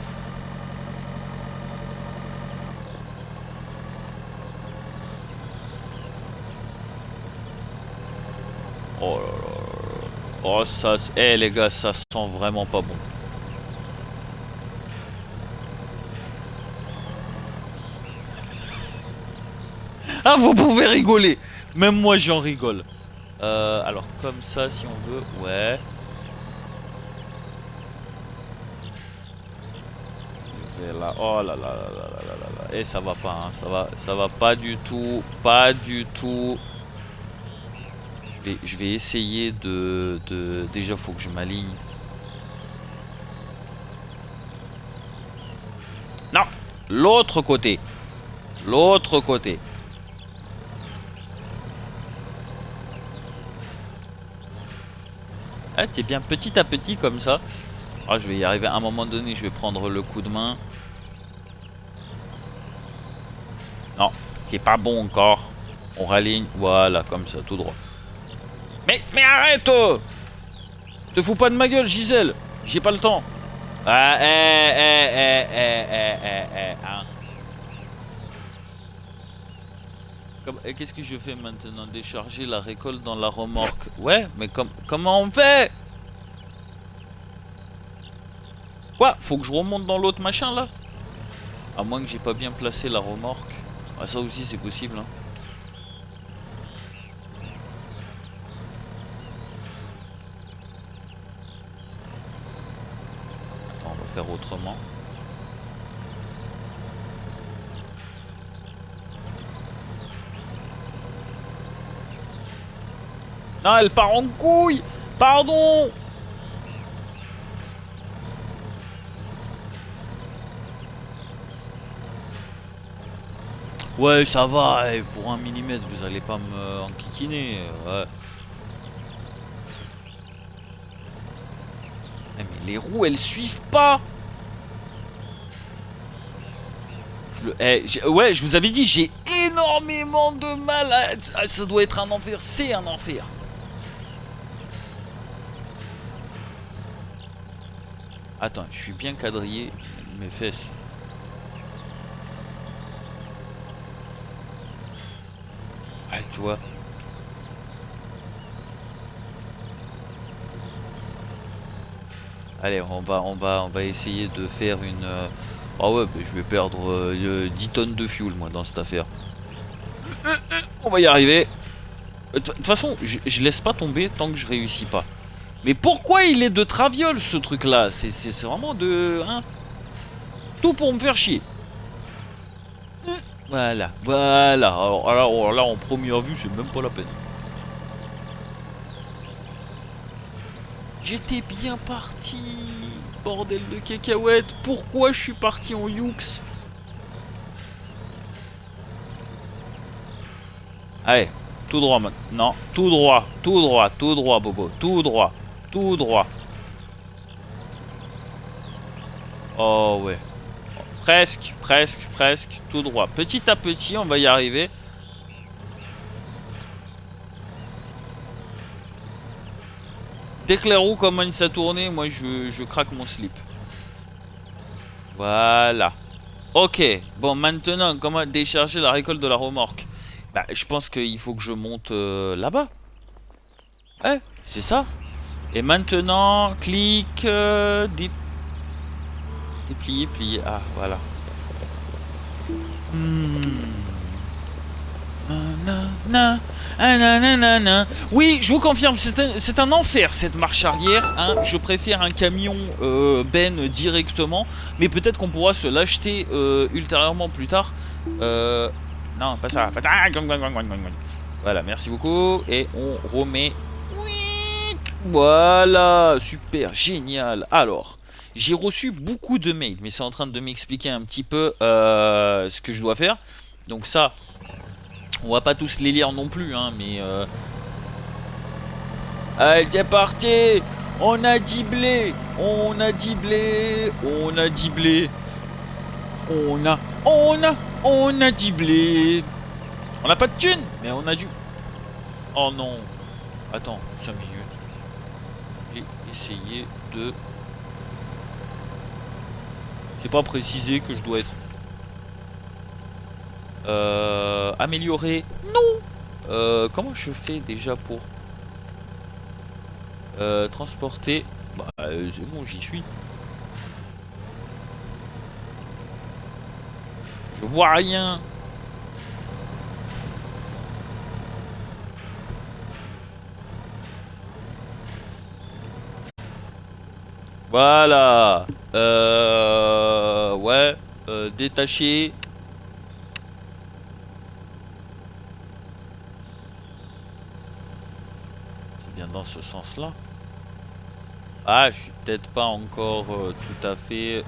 Oh là là. Oh ça, eh les gars, ça sent vraiment pas bon. Ah, vous pouvez rigoler. Même moi, j'en rigole. Alors, comme ça, si on veut, ouais. Je vais là. Oh là là là là là là là là. Et ça va pas, hein. Ça va pas du tout. Pas du tout. Je vais essayer déjà, faut que je m'aligne. Non, l'autre côté. L'autre côté. Ah, c'est bien petit à petit comme ça. Ah, je vais y arriver. À un moment donné, je vais prendre le coup de main. Non, qui est pas bon encore. On raligne, voilà, comme ça, tout droit. Mais arrête! Te fous pas de ma gueule, Gisèle. J'ai pas le temps. Ah, hein. Qu'est-ce que je fais maintenant? Décharger la récolte dans la remorque. Ouais, mais comment on fait? Quoi? Faut que je remonte dans l'autre machin là? À moins que j'ai pas bien placé la remorque. Ah, ça aussi c'est possible, hein. Attends, on va faire autrement. Non, elle part en couille. Pardon. Ouais, ça va, pour 1 millimètre, vous allez pas me enquiquiner. Ouais. Mais les roues, elles suivent pas. Ouais, je vous avais dit, j'ai énormément de mal à... Ça doit être un enfer, c'est un enfer. Attends, je suis bien quadrillé, mes fesses. Ouais, tu vois. Allez, on va essayer de faire une... Ah ouais, bah, je vais perdre 10 tonnes de fuel, moi, dans cette affaire. On va y arriver. De toute façon, je laisse pas tomber tant que je réussis pas. Mais pourquoi il est de traviole, ce truc-là? C'est vraiment de... Hein, tout pour me faire chier. Voilà, voilà. Alors là, en première vue, c'est même pas la peine. J'étais bien parti. Bordel de cacahuètes. Pourquoi je suis parti en Yux? Allez, tout droit maintenant. Tout droit, Bobo. Tout droit, tout droit. Oh ouais. Presque, tout droit. Petit à petit, on va y arriver. Dès que les roues commencent à tourner, moi je craque mon slip. Voilà. Ok, bon maintenant, comment décharger la récolte de la remorque? Bah, je pense qu'il faut que je monte là-bas. Ouais, c'est ça. Et maintenant, clic, déplier, plier. Ah, voilà. Ah, nanana. Oui, je vous confirme, c'est un enfer cette marche arrière. Hein. Je préfère un camion Ben directement, mais peut-être qu'on pourra se l'acheter ultérieurement plus tard. Non, pas ça. Pas ça. Voilà, merci beaucoup. Et on remet. Voilà, super, génial. Alors, j'ai reçu beaucoup de mails, mais c'est en train de m'expliquer un petit peu ce que je dois faire. Donc ça, on va pas tous les lire non plus, hein, mais... Allez, c'est parti. On a dit blé. On a dit blé. On a dit blé. On a dit blé. On n'a pas de thunes, mais on a du... Oh non. Attends, 5 minutes. J'ai essayé de... C'est pas précisé que je dois être... Améliorer. Non. Comment je fais déjà pour... transporter... Bah, c'est bon, j'y suis. Je vois rien. Voilà. Ouais. Détaché. C'est bien dans ce sens-là. Ah, je suis peut-être pas encore tout à fait...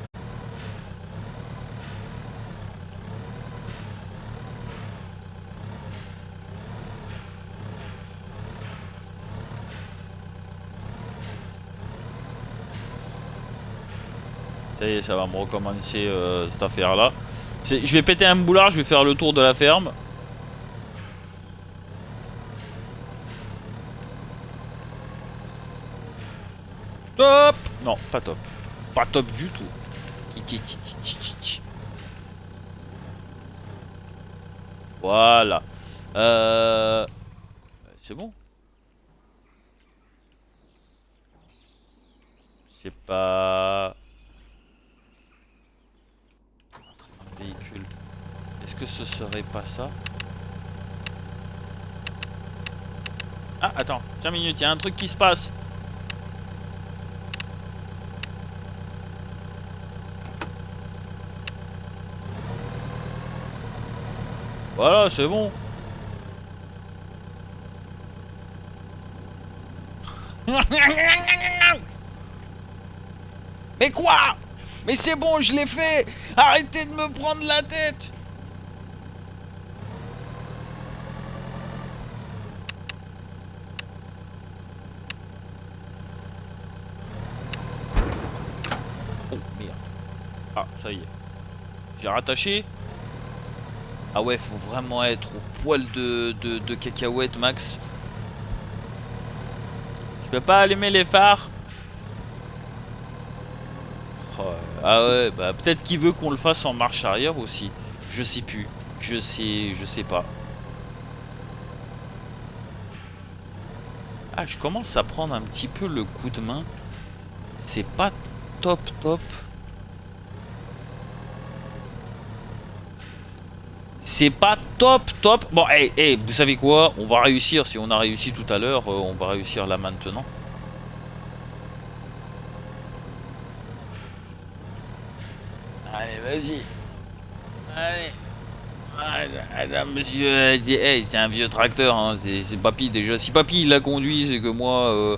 Ça y est, ça va me recommencer cette affaire-là. Je vais péter un boulard, je vais faire le tour de la ferme. Top! Non, pas top. Pas top du tout. Voilà. C'est bon. C'est pas... Entraînement de véhicule. Est-ce que ce serait pas ça? Ah, attends, 5 minutes, il y a un truc qui se passe. Voilà, c'est bon. Mais quoi? Mais c'est bon, je l'ai fait. Arrêtez de me prendre la tête. Oh merde. Ah, ça y est. J'ai rattaché. Ah ouais, faut vraiment être au poil de cacahuète, Max. Je peux pas allumer les phares. Oh, ah ouais, bah peut-être qu'il veut qu'on le fasse en marche arrière aussi. Je sais plus. Je sais pas. Ah, je commence à prendre un petit peu le coup de main. C'est pas top top. C'est pas top top. Bon, hey, vous savez quoi? On va réussir. Si on a réussi tout à l'heure, on va réussir là maintenant. Allez, vas-y. Allez, monsieur. Hey, c'est un vieux tracteur. Hein. C'est papy déjà. Si papy il l'a conduit, c'est que moi.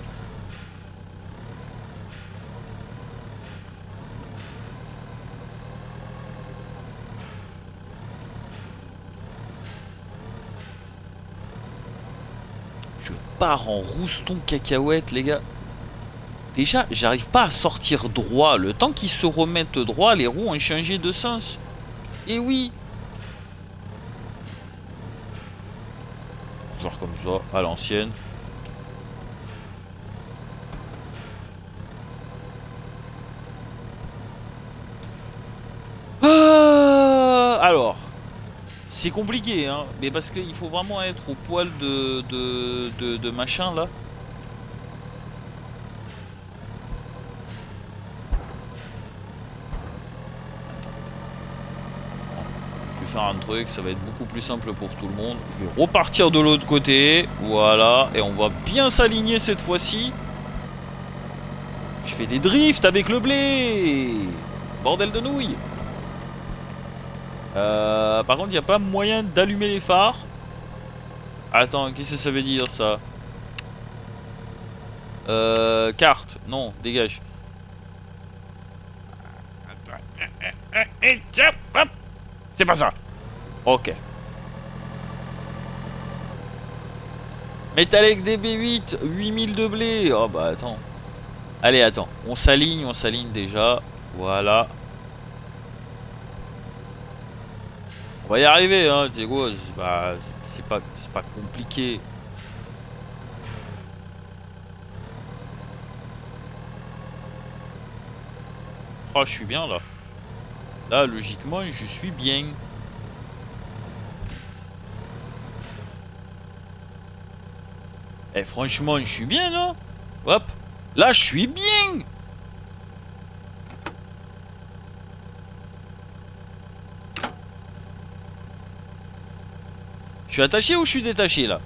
Je pars en rouston cacahuète, les gars. Déjà, j'arrive pas à sortir droit. Le temps qu'ils se remettent droit, les roues ont changé de sens. Et oui. Genre comme ça, à l'ancienne. Alors, c'est compliqué, hein. Mais parce qu'il faut vraiment être au poil de machin, là. faire un truc, ça va être beaucoup plus simple pour tout le monde. Je vais repartir de l'autre côté, voilà, et on va bien s'aligner cette fois-ci. Je fais des drifts avec le blé. Bordel de nouilles. Par contre, il n'y a pas moyen d'allumer les phares. Attends, qu'est-ce que ça veut dire ça? Carte, non, dégage. Hop. C'est pas ça. Ok. Metallic DB8, 8000 de blé. Oh bah attends. Allez, attends. On s'aligne déjà. Voilà. On va y arriver, hein, Diego. C'est pas compliqué. Oh, je suis bien là. Là, logiquement, je suis bien. Eh, franchement, je suis bien, non? Hop. Là, je suis bien. Je suis attaché ou je suis détaché, là?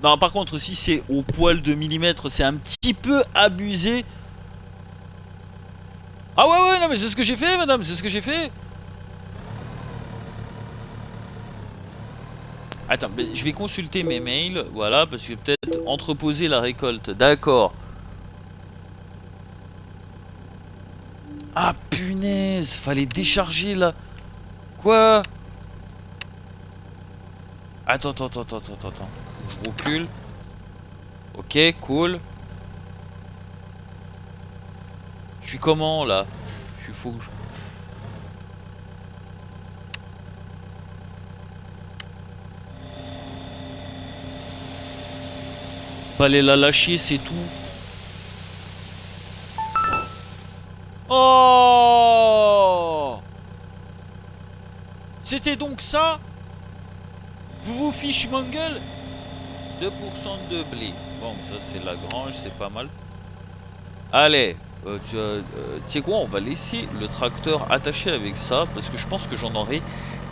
Non, par contre, si c'est au poil de millimètre, c'est un petit peu abusé. Ah ouais, non, mais c'est ce que j'ai fait, madame, c'est ce que j'ai fait. Attends, mais je vais consulter mes mails, voilà, parce que peut-être entreposer la récolte, d'accord. Ah, punaise, fallait décharger là. Quoi? Attends. Faut que je recule. Ok, cool. Je suis comment là? Je suis fou. Fallait la lâcher, c'est tout. Oh! C'était donc ça? Vous vous fiche mangle? 2% de blé. Bon, ça c'est la grange, c'est pas mal. Allez, tu sais quoi, on va laisser le tracteur attaché avec ça, parce que je pense que j'en aurai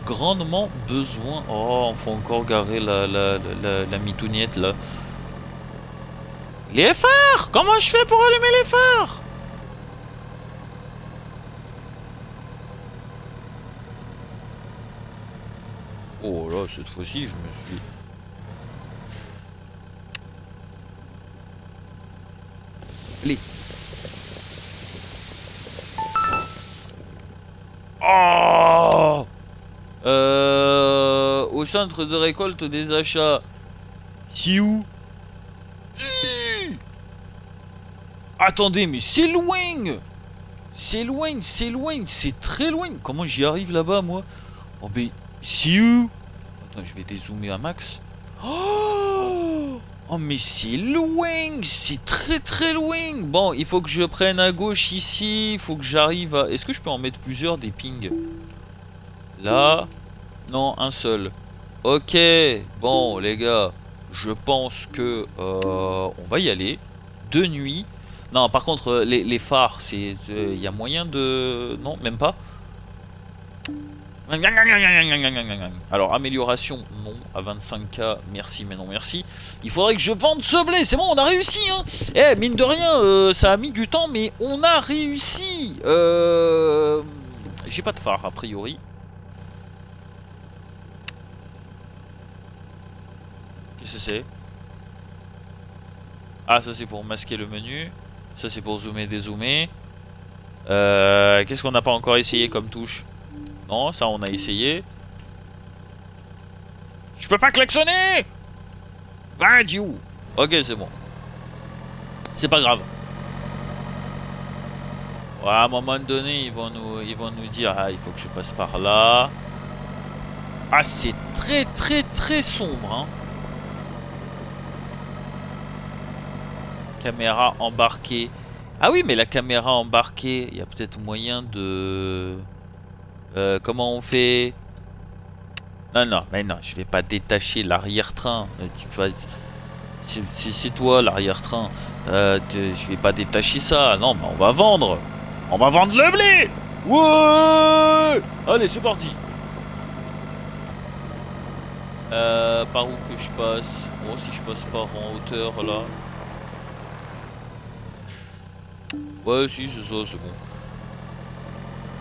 grandement besoin. Oh, on faut encore garer la mitouniette là. Les phares! Comment je fais pour allumer les phares? Oh là, cette fois-ci, je me suis... Allez. Oh! Au centre de récolte des achats. Si où? Attendez, mais c'est loin! C'est très loin. Comment j'y arrive là-bas, moi? Oh, mais si où? Attends, je vais dézoomer à max. Oh, mais c'est loin! C'est très loin! Bon, il faut que je prenne à gauche ici. Il faut que j'arrive à... Est-ce que je peux en mettre plusieurs des pings? Là? Non, un seul. Ok. Bon, les gars, je pense que... on va y aller. De nuit. Non, par contre, les phares, c'est... Il y a moyen de... Non, même pas. Alors, amélioration, non. À 25K, merci, mais non, merci. Il faudrait que je vende ce blé. C'est bon, on a réussi, hein. Eh, mine de rien, ça a mis du temps, mais on a réussi. J'ai pas de phare, a priori. Qu'est-ce que c'est? Ah, ça, c'est pour masquer le menu. Ça, c'est pour zoomer, dézoomer. Qu'est-ce qu'on n'a pas encore essayé comme touche? Non, ça, on a essayé. Je peux pas klaxonner! Va, Dieu! Ok, c'est bon. C'est pas grave. Ouais, à un moment donné, ils vont nous dire, ah, il faut que je passe par là. Ah, c'est très sombre, hein. Caméra embarquée. Ah oui, mais la caméra embarquée, il y a peut-être moyen de... comment on fait? Non, mais non, je vais pas détacher l'arrière-train. C'est toi l'arrière-train. Je vais pas détacher ça. Non, mais on va vendre. On va vendre le blé. Ouais. Allez, c'est parti. Par où que je passe? Oh, si je passe par en hauteur là. Ouais, si, c'est ça, c'est bon.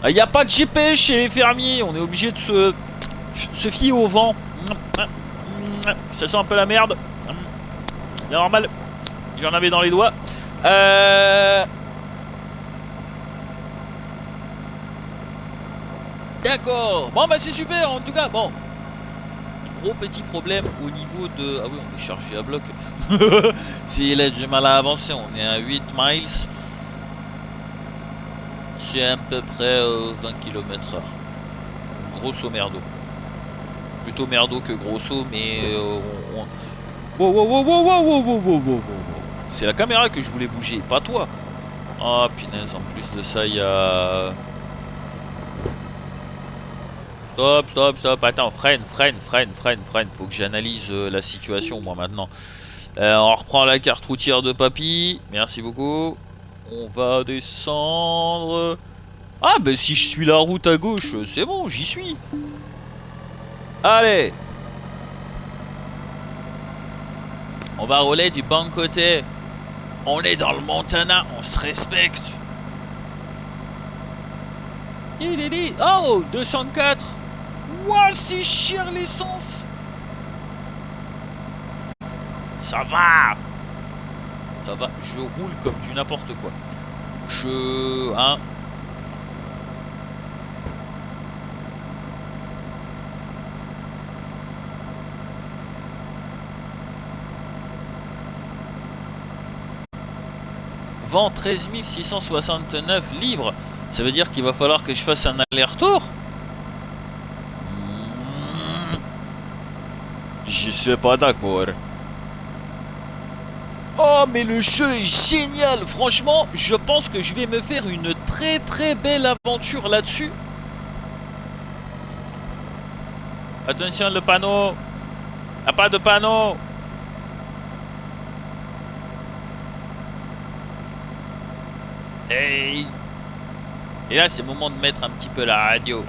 Ah, y a pas de GPS chez les fermiers. On est obligé de se fier au vent. Ça sent un peu la merde. C'est normal. J'en avais dans les doigts. D'accord. Bon, bah c'est super en tout cas. Bon. Gros petit problème au niveau de... Ah oui, on est chargé à bloc. Il a du mal à avancer. On est à 8 miles. C'est à peu près 20 km/h. Grosso merdo. Plutôt merdo que grosso, mais Wow, wow, wow, wow, wow, wow, wow, wow, wow, wow. C'est la caméra que je voulais bouger, pas toi. Ah, punaise, en plus de ça, il y a... Stop, stop, stop, attends, freine. Faut que j'analyse la situation, moi, maintenant. On reprend la carte routière de papy. Merci beaucoup. On va descendre. Ah, ben si je suis la route à gauche, c'est bon, j'y suis. Allez. On va rouler du bon côté. On est dans le Montana, on se respecte. Oh, 204. Ouah, c'est cher l'essence. Ça va. Ça va, je roule comme du n'importe quoi. Hein. Vend 13 669 livres. Ça veut dire qu'il va falloir que je fasse un aller-retour. Je suis pas d'accord. Oh, mais le jeu est génial. Franchement, je pense que je vais me faire une très très belle aventure là-dessus. Attention, le panneau. Il n'y a pas de panneau. Hey. Et là, c'est le moment de mettre un petit peu la radio.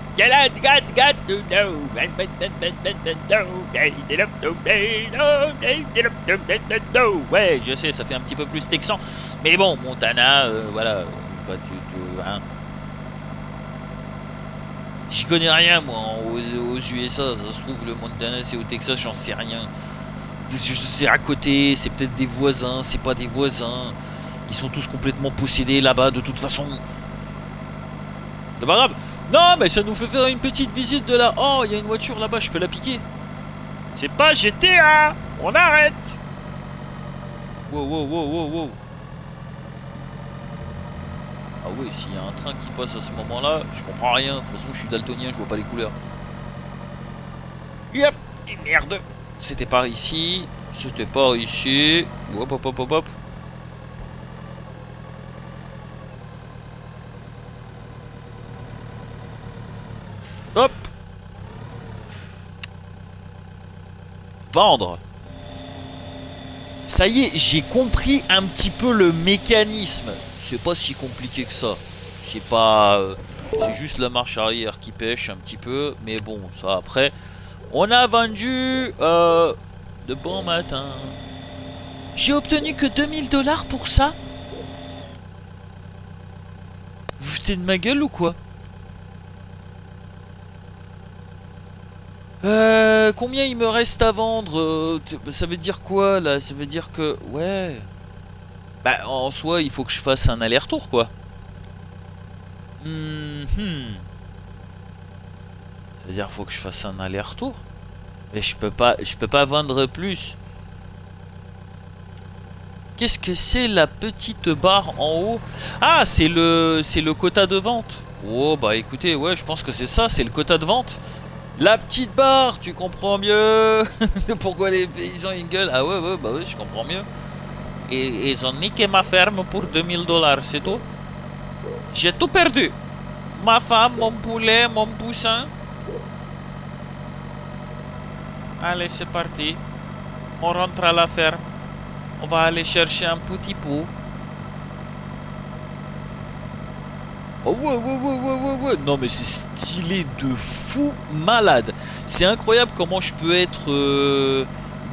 Ouais, je sais, ça fait un petit peu plus texan. Mais bon, Montana, voilà. Hein. J'y connais rien, moi, aux USA. Ça se trouve, le Montana, c'est au Texas, j'en sais rien. C'est à côté, c'est peut-être des voisins, c'est pas des voisins. Ils sont tous complètement possédés là-bas, de toute façon. C'est pas grave. Non, mais ça nous fait faire une petite visite de la... Oh, il y a une voiture là-bas, je peux la piquer. C'est pas GTA. On arrête. Wow, wow, wow, wow, wow. Ah oui, s'il y a un train qui passe à ce moment-là, je comprends rien. De toute façon, je suis daltonien, je vois pas les couleurs. Yep. Et merde. C'était par ici. C'était par ici. Hop, hop, hop, hop, hop. Hop. Vendre. Ça y est, j'ai compris un petit peu le mécanisme. C'est pas si compliqué que ça. C'est pas... c'est juste la marche arrière qui pêche un petit peu. Mais bon, ça après... On a vendu... de bon matin. J'ai obtenu que 2000 $ pour ça. Vous foutez de ma gueule ou quoi? Combien il me reste à vendre? Ça veut dire quoi là? Ça veut dire que... Ouais. Bah en soi il faut que je fasse un aller-retour quoi. C'est-à-dire faut que je fasse un aller-retour. Mais je peux pas vendre plus. Qu'est-ce que c'est la petite barre en haut? Ah, c'est le quota de vente. Oh bah écoutez, ouais, je pense que c'est ça, c'est le quota de vente. La petite barre, tu comprends mieux. Pourquoi les paysans ils gueulent? Ah ouais, ouais, bah ouais, je comprends mieux. Et ils ont niqué ma ferme pour 2000 $, c'est tout. J'ai tout perdu. Ma femme, mon poulet, mon poussin. Allez, c'est parti. On rentre à la ferme. On va aller chercher un petit pot. Oh ouais, ouais, ouais, ouais, ouais, ouais. Non mais c'est stylé de fou malade. C'est incroyable comment je peux être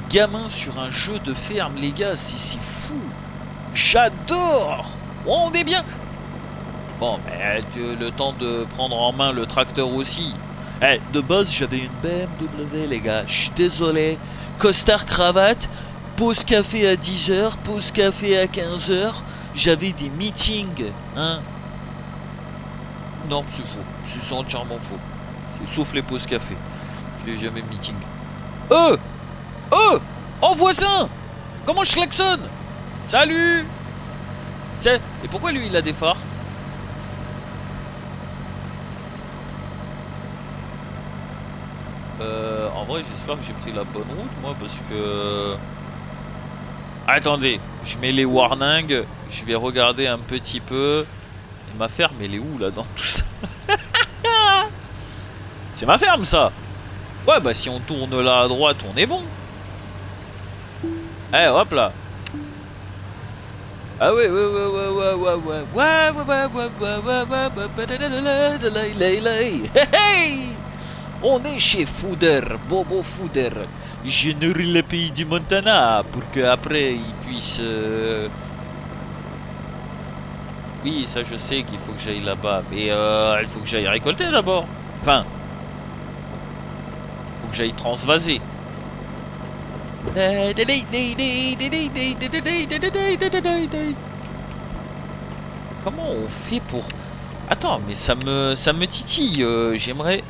gamin sur un jeu de ferme, les gars. C'est fou. J'adore. Oh, on est bien. Bon, mais le temps de prendre en main le tracteur aussi. Eh, de base, j'avais une BMW, les gars. Je suis désolé. Costard cravate, pause café à 10h, pause café à 15h. J'avais des meetings, hein. Non, c'est faux. C'est entièrement faux. Sauf les pauses café. J'ai jamais de meeting. Oh, oh, voisin. Comment je klaxonne? Salut. Et pourquoi lui, il a des phares? En vrai, j'espère que j'ai pris la bonne route, moi, parce que... Attendez, je mets les warnings, je vais regarder un petit peu. Et ma ferme, elle est où, là, dans tout ça? C'est ma ferme, ça. Ouais, bah, si on tourne là à droite, on est bon. Eh, hop là. Ah ouais, ouais, ouais, ouais, ouais, ouais, ouais, ouais, ouais, ouais, ouais, ouais, hey, on est chez Fooder, Bobo Fooder. Je nourris le pays du Montana pour qu'après il puisse... Oui, ça je sais qu'il faut que j'aille là-bas, mais il faut que j'aille récolter d'abord. Enfin, faut que j'aille transvaser. Comment on fait pour... Attends, mais ça me titille. J'aimerais...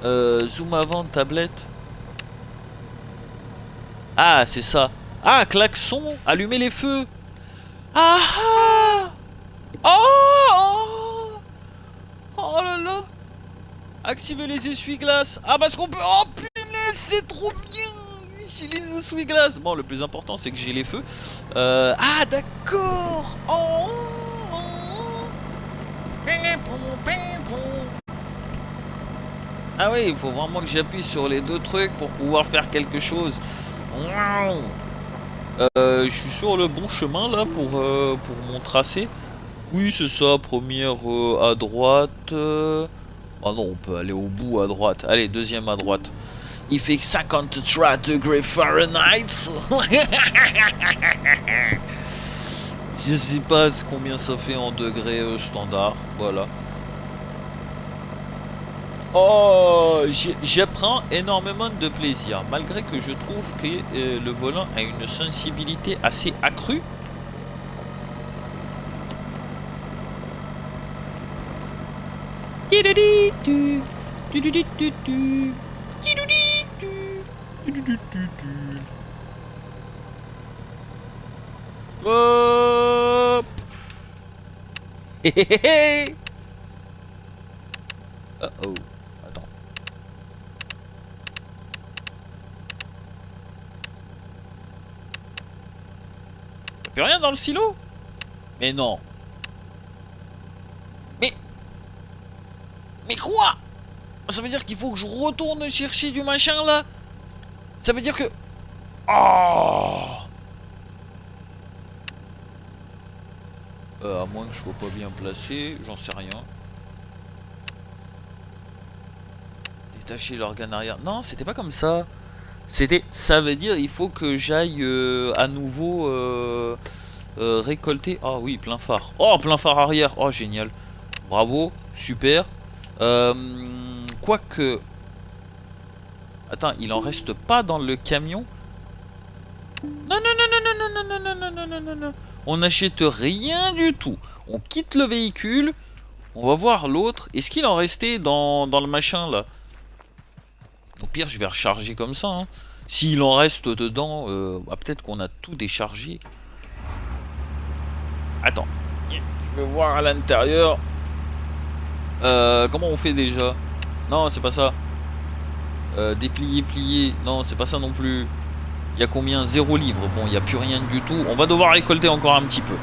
zoom avant, tablette. Ah, c'est ça. Ah, klaxon, allumer les feux. Ah ah. Oh, oh là là. Activer les essuie-glaces. Ah, parce qu'on peut... Oh punaise, c'est trop bien. J'ai les essuie-glaces. Bon, le plus important, c'est que j'ai les feux. Ah, d'accord. Oh. Ah oui, il faut vraiment que j'appuie sur les deux trucs pour pouvoir faire quelque chose. Je suis sur le bon chemin là pour mon tracé. Oui, c'est ça, première à droite. Ah non, on peut aller au bout à droite. Allez, deuxième à droite. Il fait 53 degrés Fahrenheit. Je sais pas combien ça fait en degrés standard. Voilà. Oh, je prends énormément de plaisir, malgré que je trouve que le volant a une sensibilité assez accrue. Hop. Oh. Attends. Y'a plus rien dans le silo? Mais non. Mais quoi? Ça veut dire qu'il faut que je retourne chercher du machin là? Ça veut dire que... Oh. À moins que je sois pas bien placé, j'en sais rien. Détacher l'organe arrière. Non, c'était pas comme ça. C'était... Ça veut dire il faut que j'aille à nouveau récolter... Ah oui, plein phare. Oh, plein phare arrière. Oh, génial. Bravo, super. Quoique... Attends, il en reste pas dans le camion? Non, non, non, non, non, non, non, non, non, non, non, non, non. On n'achète rien du tout. On quitte le véhicule. On va voir l'autre. Est-ce qu'il en restait dans le machin là? Au pire, je vais recharger comme ça. Hein. S'il en reste dedans, bah, peut-être qu'on a tout déchargé. Attends. Je vais voir à l'intérieur. Comment on fait déjà? Non, c'est pas ça. Déplier, plier. Non, c'est pas ça non plus. Il y a combien? 0 livres. Bon, il n'y a plus rien du tout. On va devoir récolter encore un petit peu.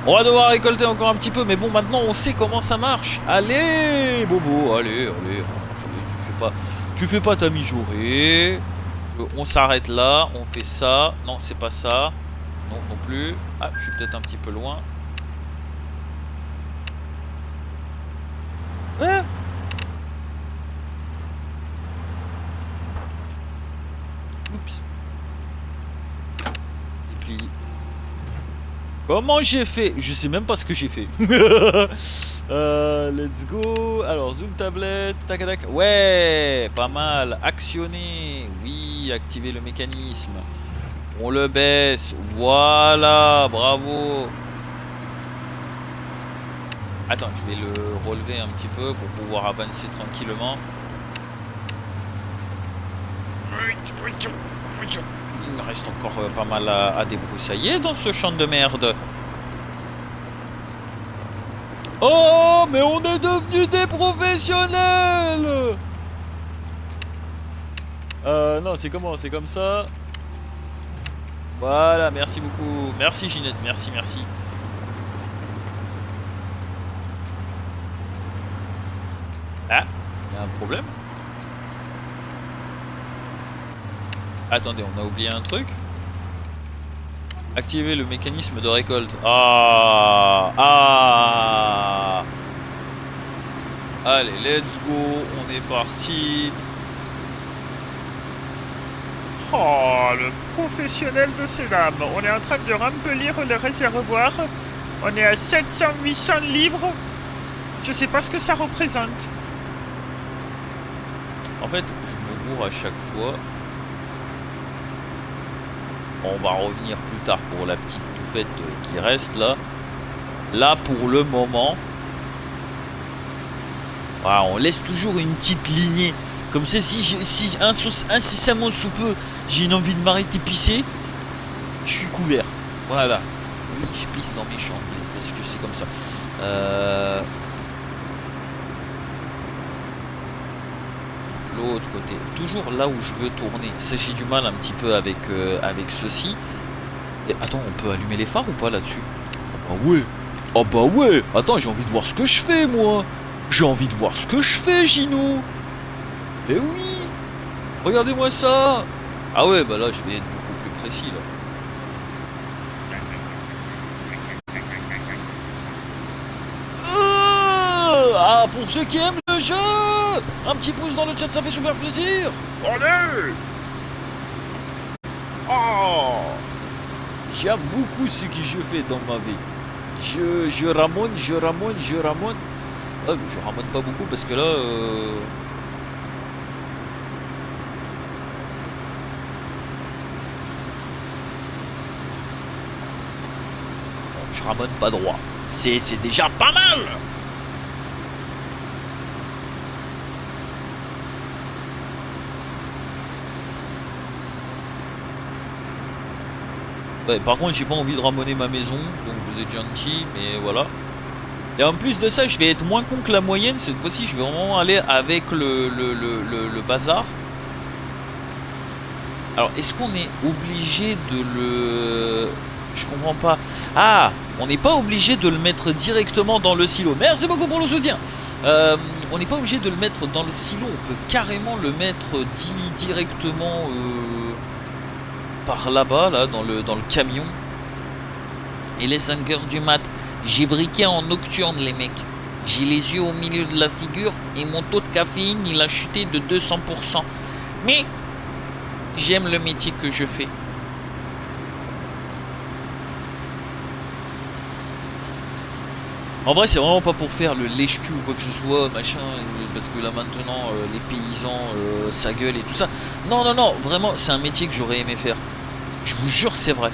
On va devoir récolter encore un petit peu. Mais bon, maintenant, on sait comment ça marche. Allez, Bobo. Allez, allez. Tu fais pas ta mijaurée. On s'arrête là. On fait ça. Non, c'est pas ça. Non, non plus. Ah, je suis peut-être un petit peu loin. Ouais. Oups. Déplie. Comment j'ai fait? Je sais même pas ce que j'ai fait. Let's go. Alors, zoom tablette. Tac, tac. Ouais, pas mal. Actionner. Oui, activer le mécanisme. On le baisse. Voilà, bravo. Attends, je vais le relever un petit peu pour pouvoir avancer tranquillement. Il me reste encore pas mal à débroussailler dans ce champ de merde. Oh, mais on est devenus des professionnels. Non, c'est comment? C'est comme ça. Voilà, merci beaucoup. Merci Ginette, merci, merci. Ah, il y a un problème. Attendez, on a oublié un truc. Activer le mécanisme de récolte. Ah. Allez, let's go, on est parti. Oh, le professionnel de ces lames. On est en train de remplir le réservoir. On est à 700-800 livres. Je sais pas ce que ça représente. En fait, je me bourre à chaque fois. On va revenir plus tard pour la petite touffette qui reste là. Là, pour le moment, voilà, on laisse toujours une petite lignée. Comme ça, si incessamment sous peu, j'ai une envie de m'arrêter pisser, je suis couvert. Voilà. Oui, je pisse dans mes champs, parce que c'est comme ça. L'autre côté, toujours là où je veux tourner. Ça, j'ai du mal un petit peu avec ceci. Et attends, on peut allumer les phares ou pas là-dessus? Ah bah ouais. Ah bah ouais. Attends, j'ai envie de voir ce que je fais, moi. J'ai envie de voir ce que je fais, Gino. Eh oui. Regardez-moi ça. Ah ouais, bah là, je vais être beaucoup plus précis, là. Ah, pour ceux qui aiment le jeu, un petit pouce dans le chat, ça fait super plaisir. Allez. Oh, j'aime beaucoup ce que je fais dans ma vie. Je ramone. Ah, je ramone pas beaucoup parce que là... je ramone pas droit. C'est déjà pas mal. Ouais, par contre, j'ai pas envie de ramoner ma maison, donc vous êtes gentil, mais voilà. Et en plus de ça, je vais être moins con que la moyenne. Cette fois-ci, je vais vraiment aller avec le bazar. Alors, est-ce qu'on est obligé de le... Je comprends pas. Ah, on n'est pas obligé de le mettre directement dans le silo. Merci beaucoup pour le soutien. On n'est pas obligé de le mettre dans le silo. On peut carrément le mettre directement par là-bas, là, dans le camion. Il est 5h du mat. J'ai briqué en nocturne, les mecs. J'ai les yeux au milieu de la figure et mon taux de caféine, il a chuté de 200%. Mais j'aime le métier que je fais. En vrai, c'est vraiment pas pour faire le lèche-cul ou quoi que ce soit, machin, parce que là maintenant, les paysans, ça gueule et tout ça. Non, non, non, vraiment, c'est un métier que j'aurais aimé faire. Je vous jure, c'est vrai.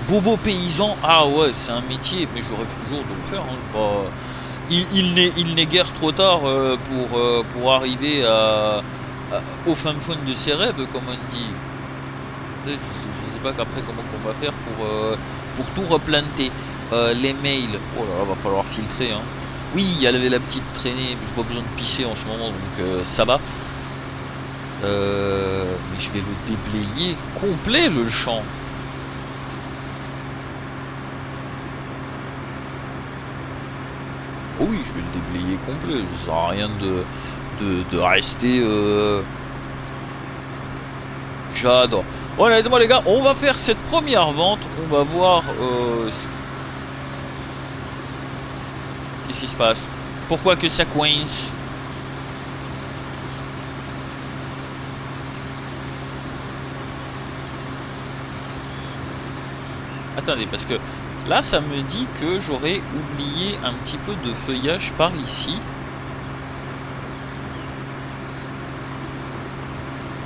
Bobo paysan, ah ouais, c'est un métier, mais j'aurais toujours de le faire. Hein, pas... Il n'est guère trop tard pour arriver au fin fond de ses rêves, comme on dit. Je sais pas qu'après comment on va faire pour tout replanter. Les mails, oh là là, va falloir filtrer. Hein. Oui, il y avait la petite traînée, j'ai pas besoin de pisser en ce moment, donc ça va. Mais je vais le déblayer complet, le champ. Oh oui, je vais le déblayer complet, ça sert à rien de rester... J'adore. Honnêtement les gars, on va faire cette première vente. On va voir qu'est-ce qui se passe. Pourquoi que ça coince? Attendez, parce que là ça me dit que j'aurais oublié un petit peu de feuillage par ici.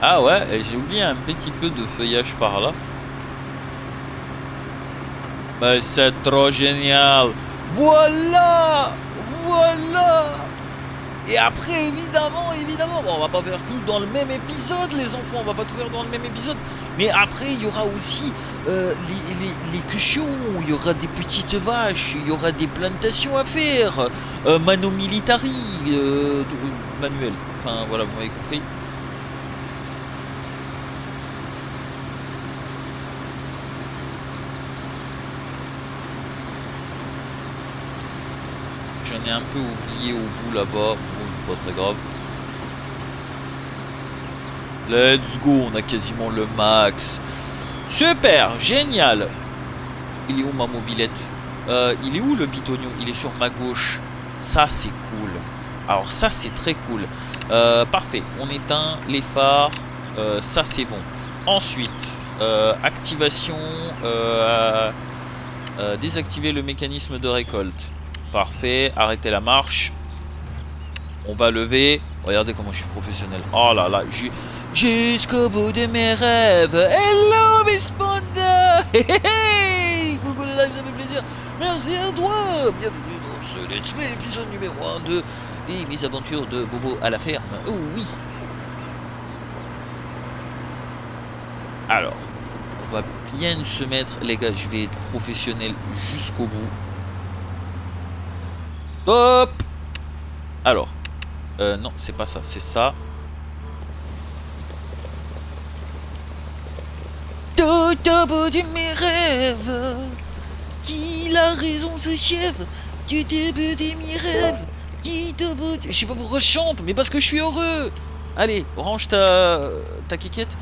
Ah ouais, j'ai oublié un petit peu de feuillage par là. Bah c'est trop génial. Voilà. Voilà. Et après évidemment, bon, on va pas faire tout dans le même épisode les enfants, on va pas tout faire dans le même épisode. Mais après il y aura aussi les cochons, il y aura des petites vaches, il y aura des plantations à faire. Mano militari, manuel. Enfin voilà, vous m'avez compris. J'en ai un peu oublié au bout là-bas, bon, pas très grave. Let's go, on a quasiment le max. Super, génial. Il est où ma mobilette? Il est où le bitonio? Il est sur ma gauche. Ça c'est cool. Alors ça c'est très cool. Parfait, on éteint les phares. Ça c'est bon. Ensuite, activation. Désactiver le mécanisme de récolte. Parfait, arrêtez la marche. On va lever. Regardez comment je suis professionnel. Oh là là, jusqu'au bout de mes rêves. Hello Miss Panda. Hey, hey, hey. Coucou les lives, ça fait plaisir. Merci à toi. Bienvenue dans ce Let's Play épisode numéro 1 de mes aventures de Bobo à la ferme. Oh oui. Alors, on va bien se mettre, les gars, je vais être professionnel jusqu'au bout. Hop. Alors, non, c'est pas ça, c'est ça. Tout au bout de mes rêves, qu'il a raison ce chef. Tout au bout de mes rêves, tout au bout de... Je sais pas pourquoi je chante, mais parce que je suis heureux. Allez, range ta quiquette.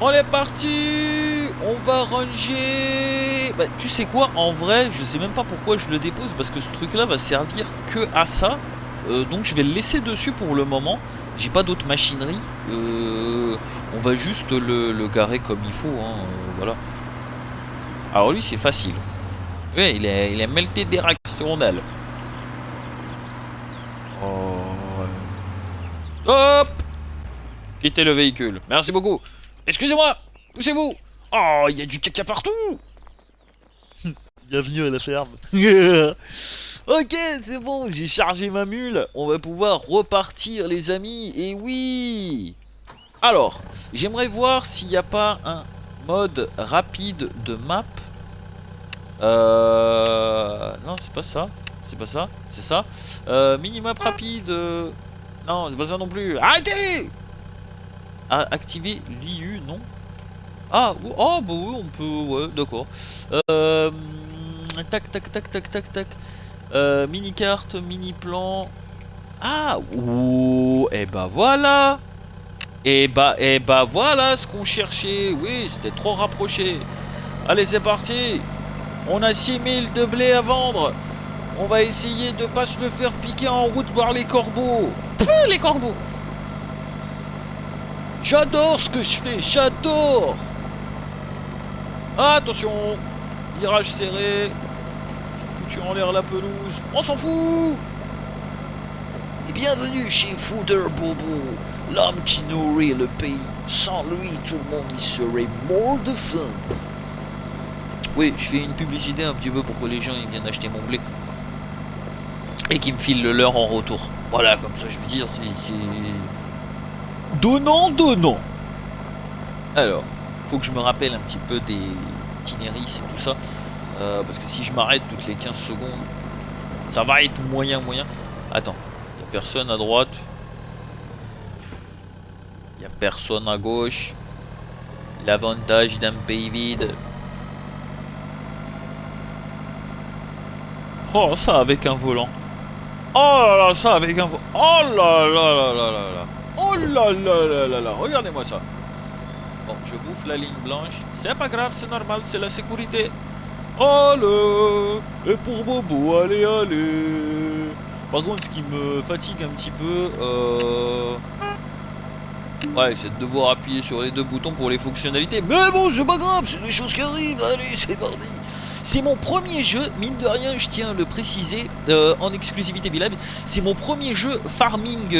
On est parti. On va ranger. Bah, tu sais quoi, en vrai, je sais même pas pourquoi je le dépose, parce que ce truc-là va servir que à ça. Donc je vais le laisser dessus pour le moment. J'ai pas d'autre machinerie. On va juste le garer comme il faut. Hein, voilà. Alors lui, c'est facile. Ouais, il est melté directionnel. Oh. Hop. Quittez le véhicule. Merci beaucoup. Excusez-moi, poussez-vous. Oh, il y a du caca partout. Bienvenue à la ferme. Ok, c'est bon, j'ai chargé ma mule. On va pouvoir repartir, les amis. Et oui. Alors, j'aimerais voir s'il n'y a pas un mode rapide de map. Non, c'est pas ça. C'est pas ça. C'est ça. Minimap rapide. Non, c'est pas ça non plus. Arrêtez. Activer l'IU, non? Ah, oh, bah oui, on peut, ouais, d'accord. Tac, tac, tac, tac, tac, tac. Mini-carte, mini-plan. Ah, ouh, et bah voilà. Et bah voilà ce qu'on cherchait. Oui, c'était trop rapproché. Allez, c'est parti. On a 6000 de blé à vendre. On va essayer de pas se le faire piquer en route par les corbeaux. Pouh, les corbeaux. J'adore ce que je fais, j'adore. Attention, virage serré. J'ai foutu en l'air la pelouse. On s'en fout. Et bienvenue chez Fooder Bobo, l'homme qui nourrit le pays. Sans lui, tout le monde y serait mort de faim. Oui, je fais une publicité un petit peu pour que les gens ils viennent acheter mon blé. Et qu'ils me filent le leur en retour. Voilà, comme ça je veux dire, c'est... Donnant. Alors, faut que je me rappelle un petit peu des itinéraires et tout ça. Parce que si je m'arrête toutes les 15 secondes, ça va être moyen. Attends, il n'y a personne à droite. Il n'y a personne à gauche. L'avantage d'un pays vide. Oh, ça avec un volant. Oh là là, ça avec un volant. Oh là là là là là là. Oh là là là là là. Regardez-moi ça. Bon, je bouffe la ligne blanche. C'est pas grave, c'est normal, c'est la sécurité. Allez, et pour Bobo, allez, allez. Par contre, ce qui me fatigue un petit peu, ouais, c'est de devoir appuyer sur les deux boutons pour les fonctionnalités. Mais bon, c'est pas grave, c'est des choses qui arrivent. Allez, c'est parti. C'est mon premier jeu, mine de rien, je tiens à le préciser, en exclusivité Vlive. C'est mon premier jeu farming,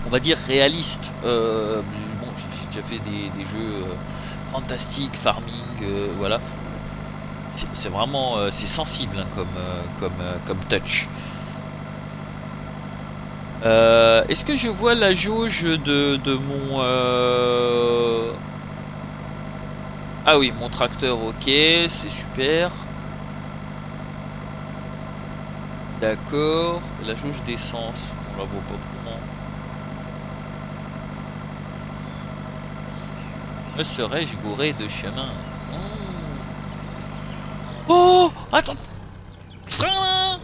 on va dire réaliste. Bon, j'ai déjà fait des jeux fantastiques, farming, voilà. C'est vraiment, c'est sensible hein, comme touch. Est-ce que je vois la jauge de mon... Ah oui, mon tracteur, ok, c'est super. D'accord. La jauge d'essence, on la voit pas comment. Me serais-je gouré de chemin? Oh, attends. Frein là.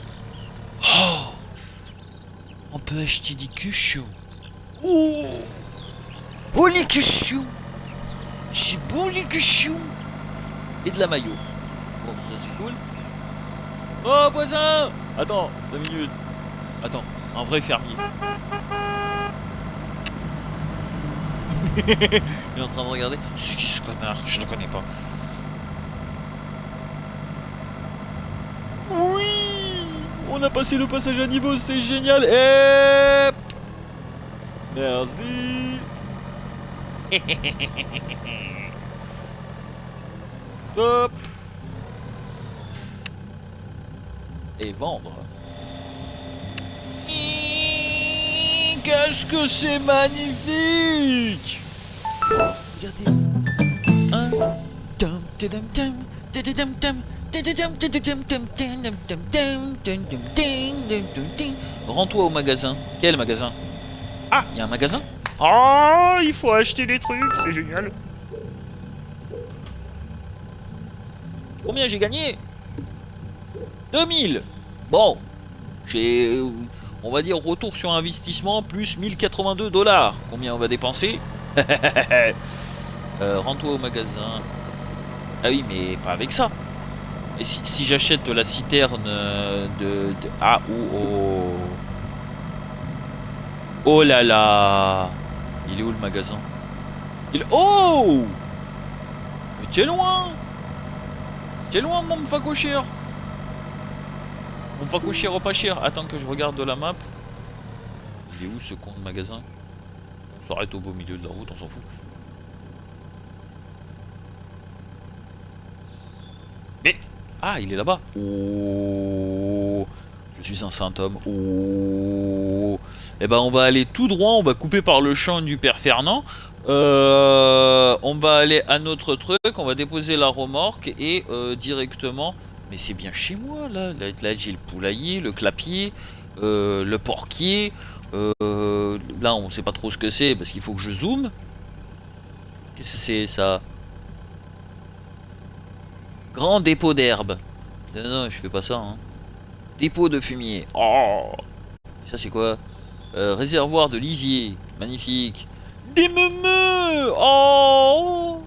Oh, on peut acheter des cuchons. Oh les cuchons. C'est bon les cuchons. Et de la maillot. Bon, ça c'est cool. Oh voisin. Attends, 5 minutes. Attends, un vrai fermier. Il est en train de regarder. C'est qui ce connard? Je le connais pas. Oui, on a passé le passage à niveau, c'est génial. Et... merci. Hop. Et vendre. Qu'est-ce que c'est magnifique! Regardez. Rends-toi au magasin. Quel magasin? Ah, il y a un magasin? Oh, il faut acheter des trucs, c'est génial. Combien j'ai gagné? 2000. Bon, j'ai, on va dire, retour sur investissement plus 1082 $. Combien on va dépenser? Rends-toi au magasin. Ah oui, mais pas avec ça. Et si j'achète la citerne ah, oh. Oh là là. Il est où le magasin? Oh. Mais t'es loin. T'es loin, mon facochère. Mon facochère pas cher. Attends que je regarde de la map. Il est où ce con de magasin? On s'arrête au beau milieu de la route, on s'en fout. Mais... ah, il est là-bas. Oh, je suis un saint homme. Oh. Eh ben, on va aller tout droit. On va couper par le champ du père Fernand. On va aller à notre truc. On va déposer la remorque et directement. Mais c'est bien chez moi là. Là j'ai le poulailler, le clapier, le porquier. Là, on sait pas trop ce que c'est parce qu'il faut que je zoome. Qu'est-ce que c'est ça? Grand dépôt d'herbe. Non, je fais pas ça. Hein. Dépôt de fumier. Oh, ça c'est quoi? Réservoir de lisier. Magnifique. Des meumeux. Oh.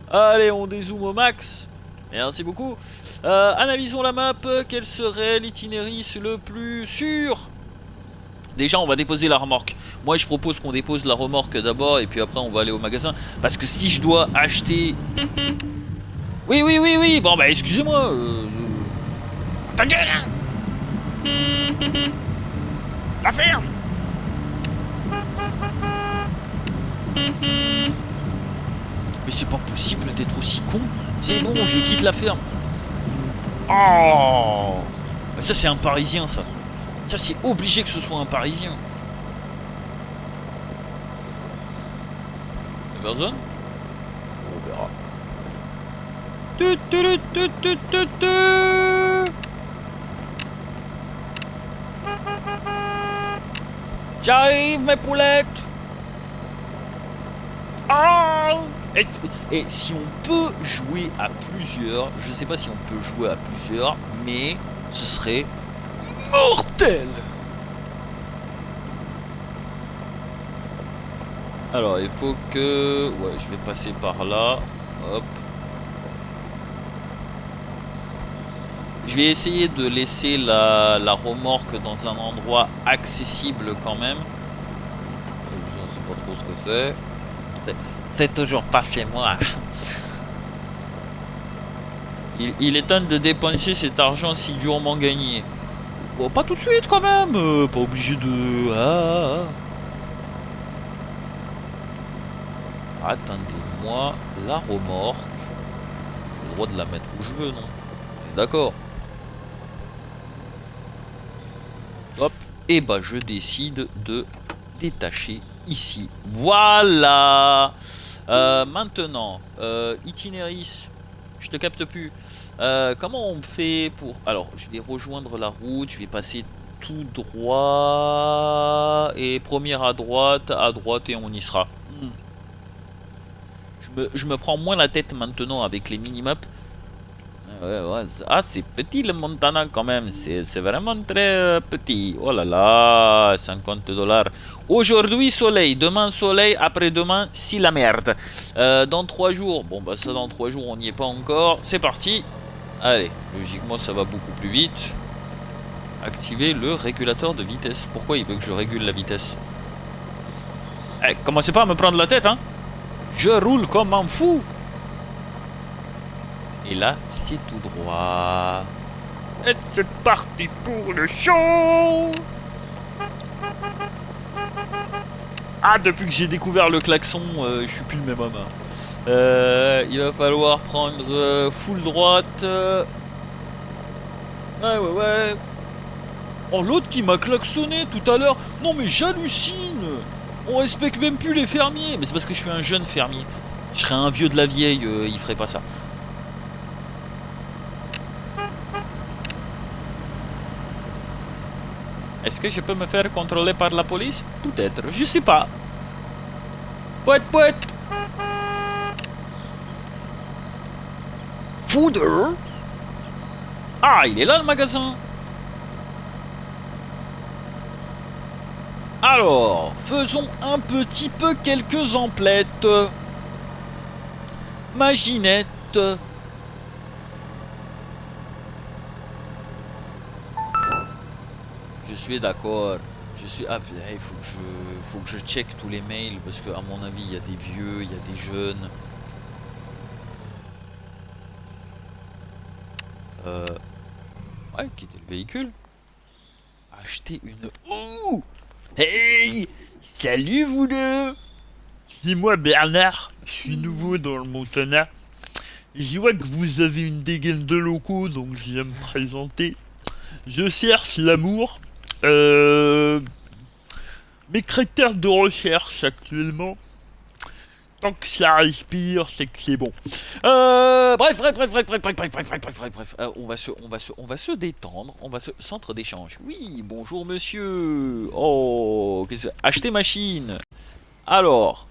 Allez, on dézoome au max. Merci beaucoup. Analysons la map. Quel serait l'itinéris le plus sûr? Déjà, on va déposer la remorque. Moi, je propose qu'on dépose la remorque d'abord et puis après, on va aller au magasin. Parce que si je dois acheter... Oui. Bon, bah, excusez-moi. Ta gueule, hein. La ferme. Mais c'est pas possible d'être aussi con. C'est bon, je quitte la ferme. Oh, ça, c'est un Parisien, ça. Ça, c'est obligé que ce soit un Parisien. Y'a personne? On verra. J'arrive, mes poulettes. Oh. Et si on peut jouer à plusieurs, je sais pas si on peut jouer à plusieurs, mais ce serait mortel. Alors, il faut que... Ouais, je vais passer par là. Hop. Je vais essayer de laisser la remorque dans un endroit accessible quand même. Je ne sais pas trop ce que c'est. C'est toujours pas chez moi. Il est temps de dépenser cet argent si durement gagné. Bon, pas tout de suite quand même. Pas obligé de... Attendez-moi, la remorque. J'ai le droit de la mettre où je veux, non? D'accord. Hop. Et bah je décide de détacher ici. Voilà. Maintenant, itinéris. Je te capte plus. Comment on fait pour... Alors, je vais rejoindre la route. Je vais passer tout droit. Et première à droite et on y sera. Je me prends moins la tête maintenant avec les minimaps. Ouais, ah, c'est petit le Montana quand même. C'est vraiment très petit. Oh là là, 50 dollars. Aujourd'hui soleil, demain soleil, après-demain si la merde. Dans 3 jours, bon bah ça dans 3 jours on n'y est pas encore. C'est parti. Allez, logiquement ça va beaucoup plus vite. Activer le régulateur de vitesse. Pourquoi il veut que je régule la vitesse? Eh, commencez pas à me prendre la tête, hein. Je roule comme un fou. Et là, c'est tout droit. Et c'est parti pour le show. Ah, depuis que j'ai découvert le klaxon, je suis plus le même homme. Il va falloir prendre full droite. Ouais. Oh, l'autre qui m'a klaxonné tout à l'heure. Non, mais j'hallucine. On respecte même plus les fermiers. Mais c'est parce que je suis un jeune fermier. Je serais un vieux de la vieille, il ferait pas ça. Est-ce que je peux me faire contrôler par la police? Peut-être, je sais pas. Pouet. Fooder. Ah, il est là le magasin. Alors, faisons un petit peu quelques emplettes. Maginette. Je suis d'accord. Ah, putain, faut que je check tous les mails parce que à mon avis, il y a des vieux, il y a des jeunes. Ouais, quitter le véhicule. Acheter une... Ouh! Hey! Salut vous deux! C'est moi Bernard, je suis nouveau dans le Montana. Je vois que vous avez une dégaine de locaux, donc je viens me présenter. Je cherche l'amour. Mes critères de recherche actuellement, tant que ça respire, c'est que c'est bon. Bref. On va se détendre. Centre d'échange. Oui, bonjour monsieur. Oh, acheter machine. Alors,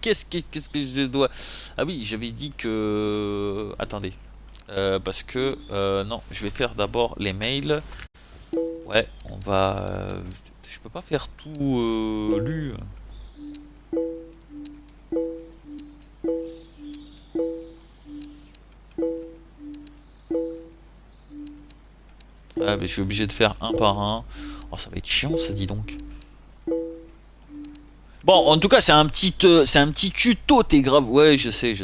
qu'est-ce que je dois... Ah oui, j'avais dit que... Attendez. Parce que... non, je vais faire d'abord les mails. Ouais, on va... je peux pas faire tout lu. Ah, mais je suis obligé de faire un par un. Oh, ça va être chiant, ça, dis donc. Bon, en tout cas, c'est un petit tuto, t'es grave. Ouais, je sais.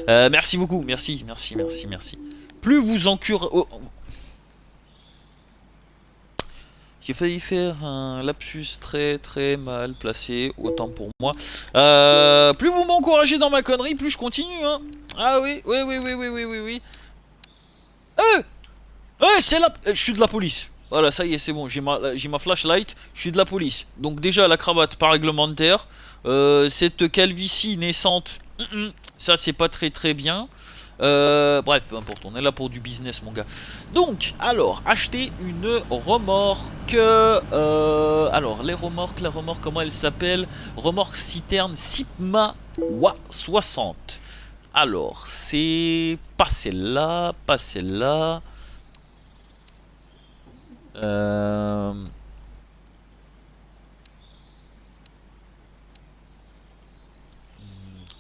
Merci beaucoup, merci. Plus vous encurez... J'ai failli faire un lapsus très mal placé, autant pour moi. Plus vous m'encouragez dans ma connerie, plus je continue, hein. Ah oui. Ouais, c'est là. Je suis de la police. Voilà, ça y est, c'est bon. J'ai ma flashlight. Je suis de la police. Donc déjà la cravate pas réglementaire. Cette calvitie naissante, ça c'est pas très bien. Bref, peu importe. On est là pour du business, mon gars. Donc, alors, acheter une remorque. Alors, la remorque, comment elle s'appelle? Remorque citerne Sigma WA 60. Alors, c'est pas celle-là, Euh...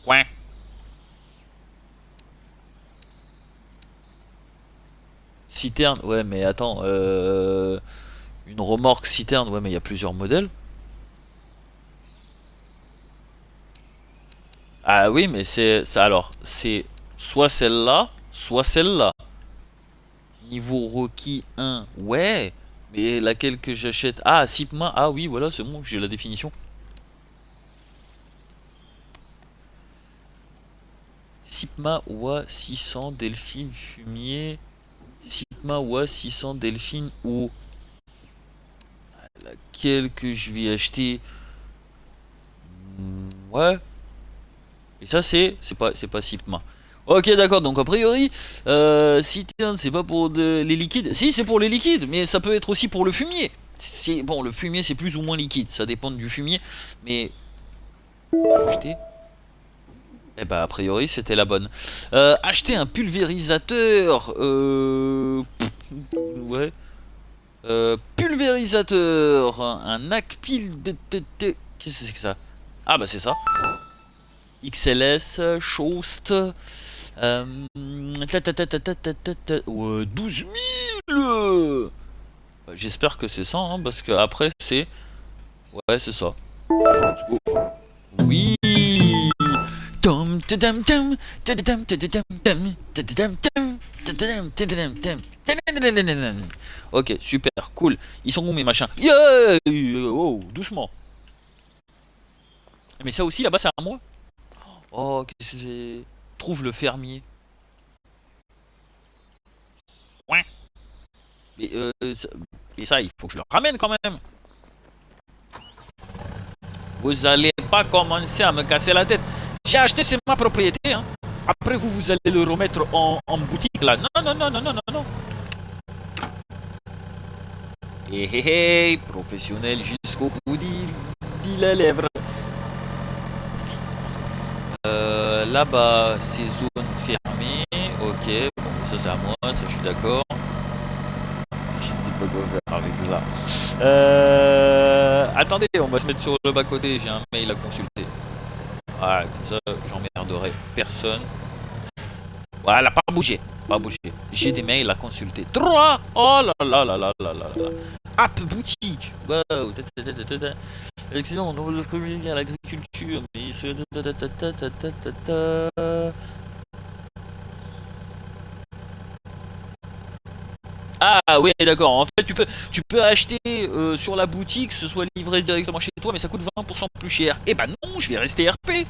Ouais. Citerne, ouais, mais attends, une remorque citerne, ouais, mais il y a plusieurs modèles. Ah oui, mais c'est soit celle-là, soit celle-là. Niveau Rocky 1, ouais, mais laquelle que j'achète? Ah, Sipma, ah oui, voilà, c'est bon, j'ai la définition. Sipma OA 600 Delphine Fumier. Sipma OA 600 Delphine ou laquelle que je vais acheter? Ouais. Et ça c'est pas Sipma. Ok, d'accord, donc a priori citerne c'est pas pour les liquides. Si, c'est pour les liquides, mais ça peut être aussi pour le fumier. Bon, le fumier c'est plus ou moins liquide, ça dépend du fumier, mais acheter. Eh ben, a priori, c'était la bonne. Acheter un pulvérisateur. Ouais. Pulvérisateur. Un Acpil Qu'est-ce que c'est que ça? Ah, bah, c'est ça. XLS, Shoast. Ouais, 12 000. J'espère que c'est ça, hein, parce que après, c'est. Ouais, c'est ça. Let's go. Oui. Tom, tadam, tam, tadam, tadam, tam, tadam, tam, tadam, tadam, tam, tadam. Ok, super, cool. Ils sont où mes machins? Yeah. Oh, doucement. Mais ça aussi là-bas c'est à moi. Oh, qu'est-ce que c'est? Trouve le fermier. Ouais. Mais et ça, il faut que je le ramène quand même. Vous allez pas commencer à me casser la tête. J'ai acheté, c'est ma propriété, hein. Après vous allez le remettre en boutique là. Non, non, non, non, non, non, non. Hé hé hé, professionnel jusqu'au bout dit la lèvre. Là-bas, c'est zone fermée. Ok, bon, ça c'est à moi, ça je suis d'accord. Je sais pas quoi faire avec ça. Attendez, on va se mettre sur le bas-côté, j'ai un mail à consulter. Voilà, comme ça j'emmerderai personne. Voilà, pas bouger, pas bouger. J'ai des mails à consulter. 3. Oh là là là là là là là. App boutique. Wow. Excellent, on nous communiquer à l'agriculture. Mais ah oui, d'accord. En fait, tu peux acheter sur la boutique, ce soit livré directement chez toi, mais ça coûte 20% plus cher. Eh ben non, je vais rester RP.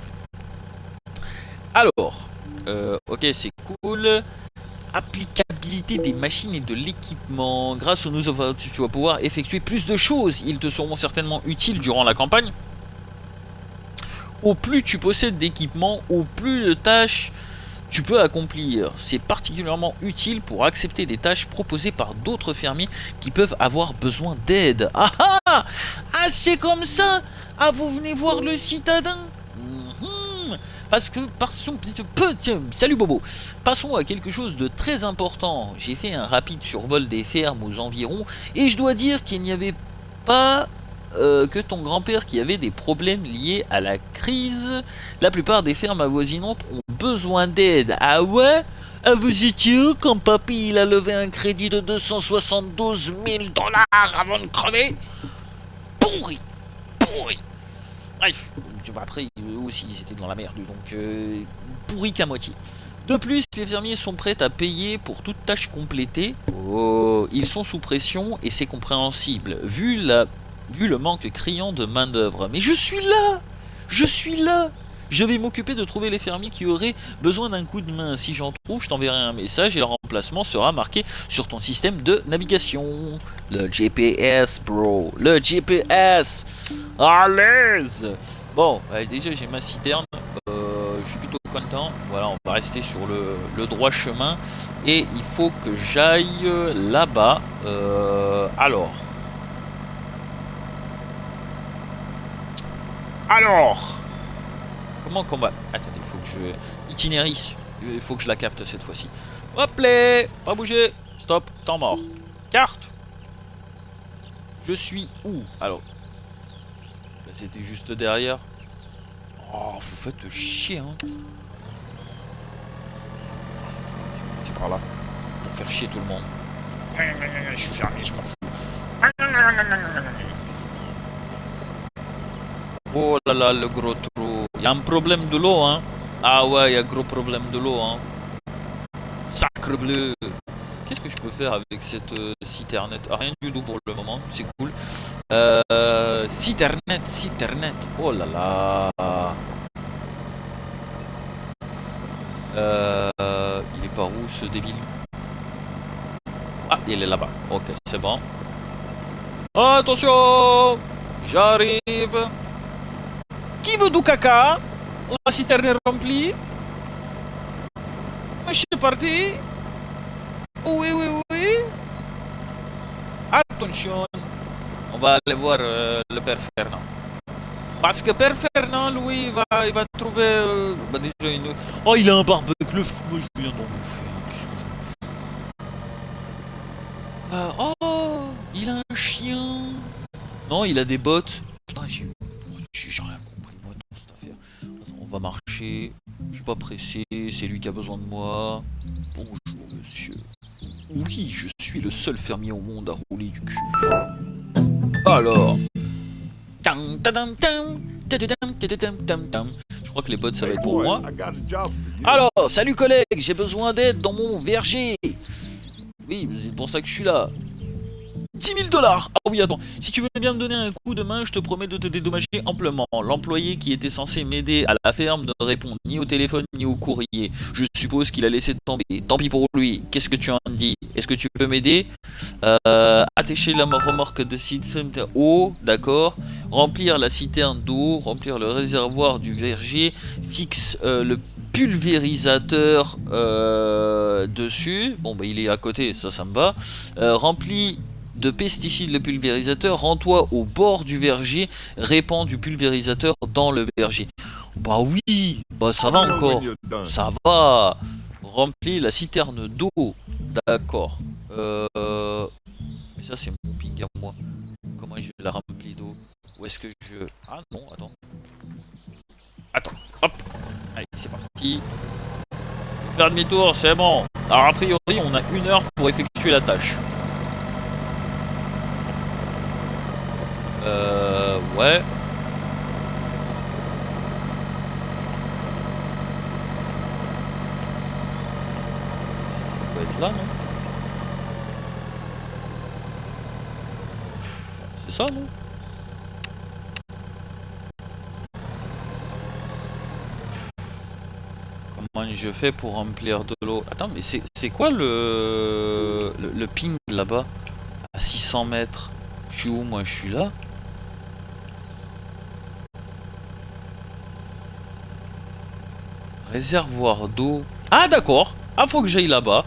Alors, ok, c'est cool. Applicabilité des machines et de l'équipement. Grâce aux nouveaux, tu vas pouvoir effectuer plus de choses. Ils te seront certainement utiles durant la campagne. Au plus tu possèdes d'équipements, au plus de tâches tu peux accomplir. C'est particulièrement utile pour accepter des tâches proposées par d'autres fermiers qui peuvent avoir besoin d'aide. Ah ah! Ah, c'est comme ça! Ah, vous venez voir le citadin? Parce que, salut Bobo. Passons à quelque chose de très important. J'ai fait un rapide survol des fermes aux environs et je dois dire qu'il n'y avait pas que ton grand-père qui avait des problèmes liés à la crise. La plupart des fermes avoisinantes ont besoin d'aide. Ah ouais? Ah, vous étiez où quand papy il a levé un crédit de 272 000 dollars avant de crever? Pourri, pourri. Bref, après eux aussi ils étaient dans la merde, donc pourri qu'à moitié. De plus, les fermiers sont prêts à payer pour toute tâche complétée. Oh, ils sont sous pression et c'est compréhensible, vu le manque criant de main d'œuvre. Mais je suis là! Je suis là! Je vais m'occuper de trouver les fermiers qui auraient besoin d'un coup de main. Si j'en trouve, je t'enverrai un message et le remplacement sera marqué sur ton système de navigation. Le GPS, bro. Le GPS! À l'aise! Bon, déjà j'ai ma citerne. Je suis plutôt content. Voilà, on va rester sur le droit chemin. Et il faut que j'aille là-bas. Alors, comment qu'on va... Attendez, il faut que je... Itinéris. Il faut que je la capte cette fois-ci. Hop là, pas bouger. Stop, temps mort. Carte. Je suis où? Alors, c'était juste derrière. Oh, vous faites chier, hein. C'est par là. Pour faire chier tout le monde. Je suis jamais, je m'en fous. Oh là là, le gros trou. Il y a un problème de l'eau, hein. Ah ouais, il y a gros problème de l'eau, hein. Sacre bleu. Qu'est-ce que je peux faire avec cette citernette? Ah, rien du tout pour le moment, c'est cool. Citernette. Oh là là. Il est par où ce débile? Ah, il est là-bas. Ok, c'est bon. Attention! J'arrive. Qui veut du caca? La citerne est remplie. Je suis parti. Oui. Attention. On va aller voir le père Fernand. Parce que père Fernand, lui, il va trouver... bah déjà une... Oh, il a un barbecue. Moi, je viens d'en bouffer. Qu'est-ce que je m'en fous. Oh, il a un chien. Non, il a des bottes. Putain, j'ai rien compris, moi, dans cette affaire. Attends, on va marcher. Je suis pas pressé. C'est lui qui a besoin de moi. Bonjour, monsieur. Oui, je suis le seul fermier au monde à rouler du cul. Alors... Je crois que les bottes ça va être pour moi. Alors, salut collègue, j'ai besoin d'aide dans mon verger. Oui, c'est pour ça que je suis là. 10 000 $. Ah oui, attends. Si tu veux bien me donner un coup de main, je te promets de te dédommager amplement. L'employé qui était censé m'aider à la ferme ne répond ni au téléphone ni au courrier. Je suppose qu'il a laissé tomber. Tant pis pour lui. Qu'est-ce que tu en dis? Est-ce que tu peux m'aider? Attacher la remorque de citerne d'eau, d'accord. Remplir la citerne d'eau, remplir le réservoir du verger, fixe le pulvérisateur dessus. Bon bah il est à côté, ça me va. Remplis de pesticides le pulvérisateur, rends-toi au bord du verger, répands du pulvérisateur dans le verger. Bah oui, bah ça va encore, ça va. Remplis la citerne d'eau, d'accord. Mais ça c'est mon ping à moi. Comment je la remplis d'eau? Où est-ce que je... Ah non, attends, hop. Allez, c'est parti. Faire demi-tour, c'est bon. Alors a priori, on a 1 heure pour effectuer la tâche. Ouais. Ça doit être là, non? C'est ça, non? Comment je fais pour remplir de l'eau? Attends, mais c'est quoi le ping là-bas? À 600 mètres. Je suis où, moi? Je suis là? Réservoir d'eau. Ah d'accord. Ah faut que j'aille là-bas.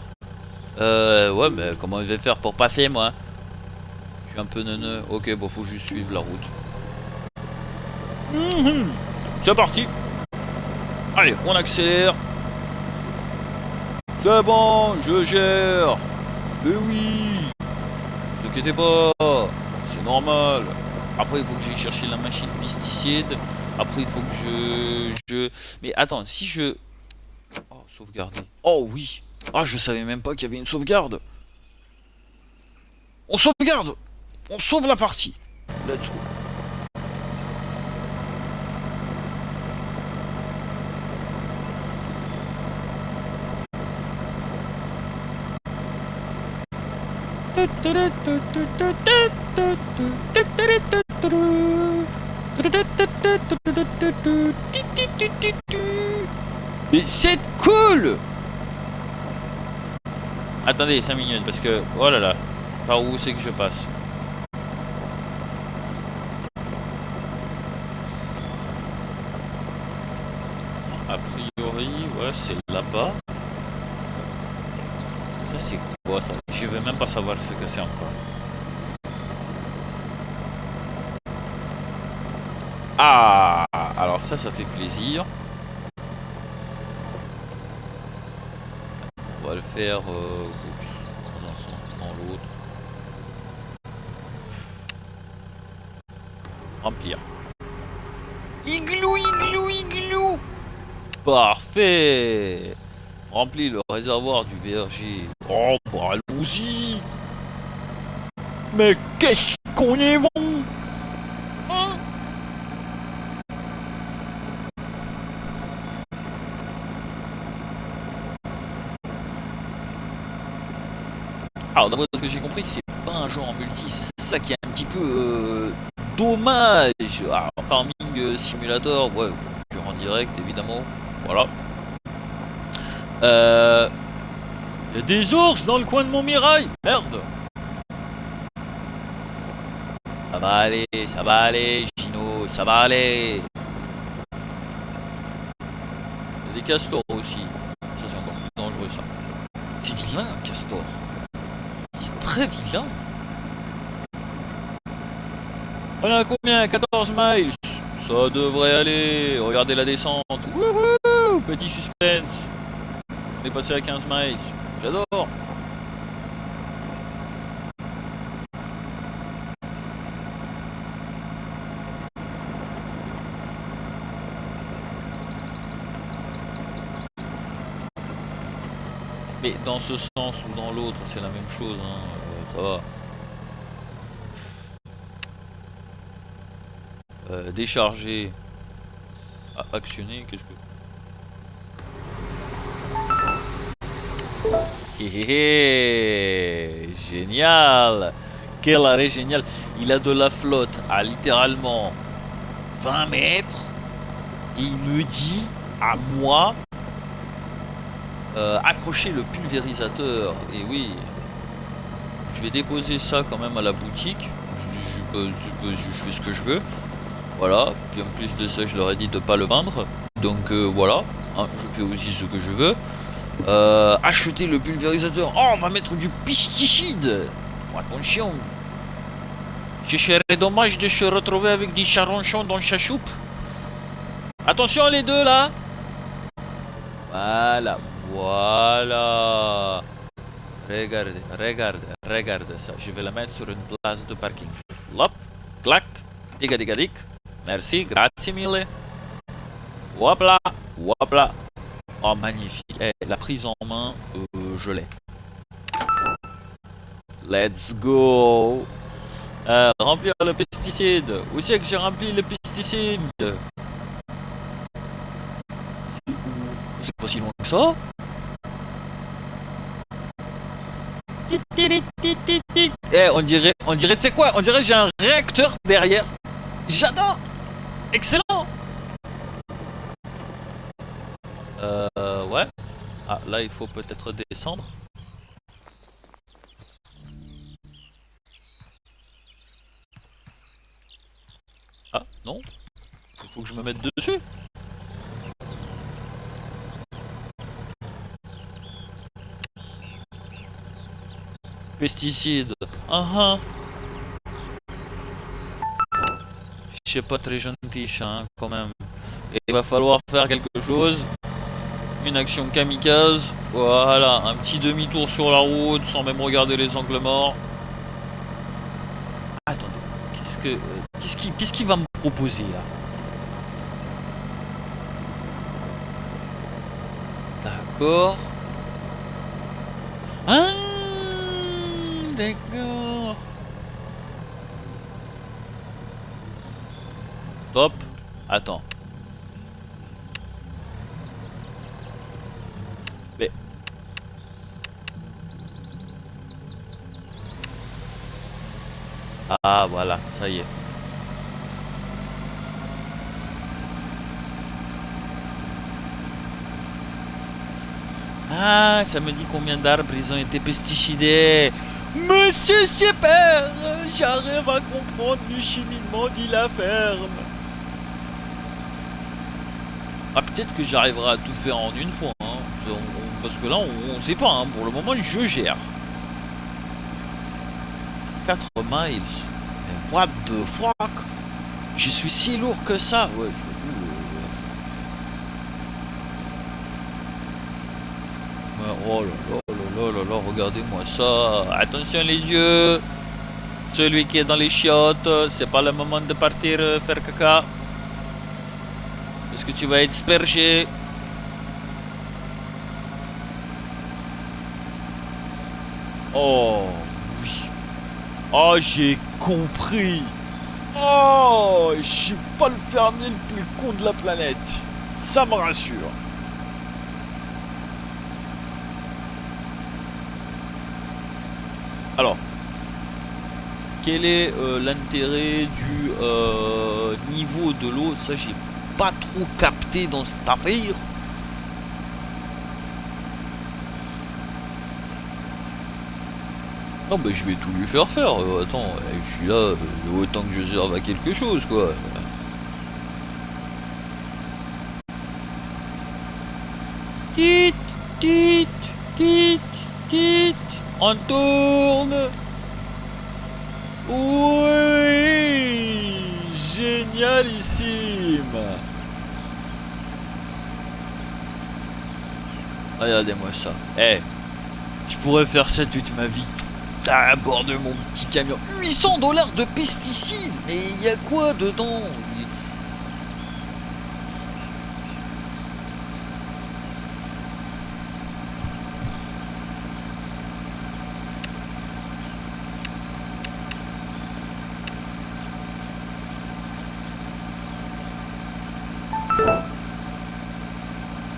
Ouais mais comment je vais faire pour passer moi? Je suis un peu neuneux. Ok bon faut juste suivre la route. C'est parti. Allez on accélère. C'est bon, je gère. Mais oui. Ne vous inquiétez pas. C'est normal. Après il faut que j'aille chercher la machine pesticide. Après il faut que je... Mais attends, si je... Oh, sauvegarder. Oh oui. Ah, je savais même pas qu'il y avait une sauvegarde. On sauvegarde. On sauve la partie. Let's go. Mais c'est cool. Attendez 5 minutes parce que... Oh là là. Par où c'est que je passe? A priori, ouais, c'est là-bas. Ça c'est quoi ça? Je vais même pas savoir ce que c'est encore. Ah, alors ça fait plaisir. On va le faire dans un sens ou dans l'autre. Remplir. Igloo, igloo, igloo. Parfait. Remplis le réservoir du verger. Oh, bah allons-y. Mais qu'est-ce qu'on est bon, hein? Alors d'après ce que j'ai compris, c'est pas un jeu en multi, c'est ça qui est un petit peu dommage. Alors, Farming Simulator, ouais, en direct évidemment, voilà. Y a des ours dans le coin de mon mirail, merde. Ça va aller, Gino, ça va aller. Il y a des castors aussi, ça c'est encore plus dangereux ça. C'est vilain un castor. C'est très vilain. On est à combien? 14 miles. Ça devrait aller. Regardez la descente. Wouhou, petit suspense. On est passé à 15 miles. J'adore. Mais dans ce sens ou dans l'autre, c'est la même chose, hein. Ça va. Décharger. Actionner, qu'est-ce que... Génial. Quel arrêt génial. Il a de la flotte à littéralement 20 mètres. Et il me dit à moi... accrocher le pulvérisateur. Et oui, je vais déposer ça quand même à la boutique. Je fais ce que je veux. Voilà. Puis en plus de ça, je leur ai dit de pas le vendre. Donc voilà, hein, je fais aussi ce que je veux. Acheter le pulvérisateur. Oh, on va mettre du pesticide. Oh, attention. Ce serait dommage de se retrouver avec des charanchons dans sa soupe. Attention les deux là. Voilà. Voilà. Regarde ça. Je vais la mettre sur une place de parking. Lop, clac, diga. Merci, grazie mille. Hopla, hopla. Oh, magnifique. Eh, la prise en main, je l'ai. Let's go. Remplir le pesticide. Où c'est que j'ai rempli le pesticide? C'est pas si loin que ça. Eh, on dirait, tu sais quoi? On dirait que j'ai un réacteur derrière. J'adore. Excellent. Ouais. Ah, là, il faut peut-être descendre. Ah, non. Il faut que je me mette dessus. Pesticides. Je sais pas, très gentil, hein, quand même. Et il va falloir faire quelque chose. Une action kamikaze. Voilà, un petit demi-tour sur la route sans même regarder les angles morts. Attendez, qu'est-ce qu'il va me proposer là? D'accord. Ah, d'accord. Top. Attends. Mais... Ah, voilà, ça y est. Ah, ça me dit combien d'arbres ils ont été pesticidés. Mais c'est super. J'arrive à comprendre le cheminement de la ferme. Ah, peut-être que j'arriverai à tout faire en une fois, hein. Parce que là, on sait pas, hein. Pour le moment, je gère. 4 miles. Mais what the fuck? Je suis si lourd que ça. Ouais, oh là, regardez-moi ça. Attention les yeux. Celui qui est dans les chiottes, c'est pas le moment de partir faire caca. Parce que tu vas être aspergé. Oh, oui. Oh, j'ai compris. Oh, je suis pas le fermier le plus con de la planète. Ça me rassure. Alors, quel est l'intérêt du niveau de l'eau? Ça, j'ai pas trop capté dans cette affaire. Non, bah je vais tout lui faire faire. Attends, je suis là, autant que je serve à quelque chose, quoi. Tit, tit, tit, tit. On tourne. Oui, génialissime. Regardez-moi ça. Eh, je pourrais faire ça toute ma vie. À bord de mon petit camion. 800 $ de pesticides. Mais il y a quoi dedans?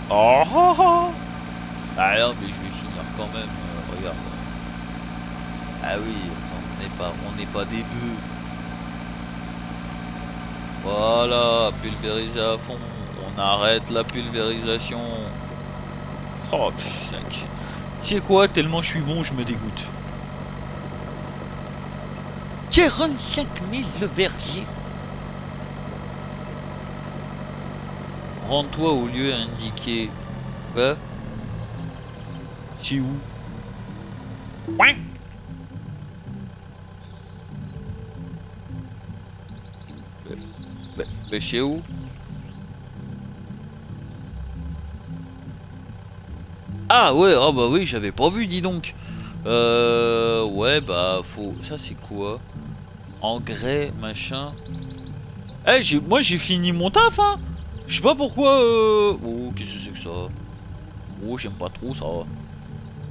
Oh, oh, oh. Ah non, mais je vais finir quand même. Regarde. Ah oui, attends, on n'est pas des bœufs. Voilà, pulvériser à fond. On arrête la pulvérisation. Oh putain. Tu sais quoi, tellement je suis bon, je me dégoûte. 45 000 le verger. Rends-toi au lieu indiqué. Quoi? C'est où? Ouais. Bah, chez où? Ah ouais, oh bah oui, j'avais pas vu, dis donc. Ouais, bah faut... Ça c'est quoi? Engrais, machin. Eh, moi j'ai fini mon taf, hein. Je sais pas pourquoi... Oh, qu'est-ce que c'est que ça? Oh, j'aime pas trop ça.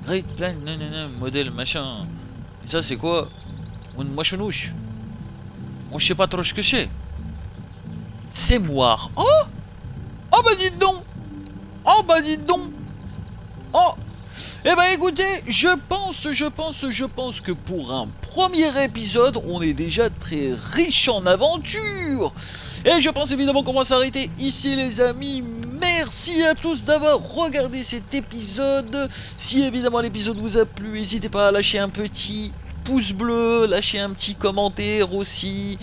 Great plan, nanana, modèle, machin. Et ça c'est quoi? Une machinouche. Moi je sais pas trop ce que c'est. C'est moi. Oh! Oh bah dites donc! Oh bah dites donc! Oh! Eh ben écoutez, je pense que pour un premier épisode, on est déjà très riche en aventures. Et je pense évidemment qu'on va s'arrêter ici les amis. Merci à tous d'avoir regardé cet épisode. Si évidemment l'épisode vous a plu, n'hésitez pas à lâcher un petit pouce bleu, lâcher un petit commentaire aussi.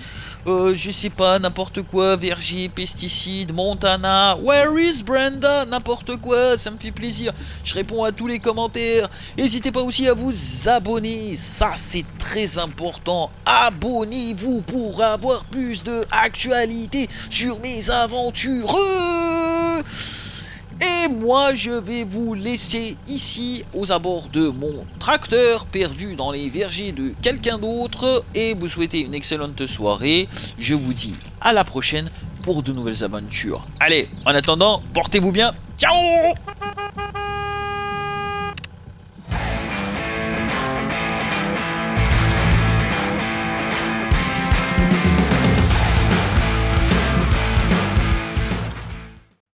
Je sais pas, n'importe quoi, verger, pesticides, Montana, where is Brenda, n'importe quoi, ça me fait plaisir, je réponds à tous les commentaires. N'hésitez pas aussi à vous abonner, ça c'est très important, abonnez-vous pour avoir plus d'actualité sur mes aventures. Et moi je vais vous laisser ici aux abords de mon tracteur perdu dans les vergers de quelqu'un d'autre et vous souhaiter une excellente soirée. Je vous dis à la prochaine pour de nouvelles aventures. Allez, en attendant, portez-vous bien. Ciao!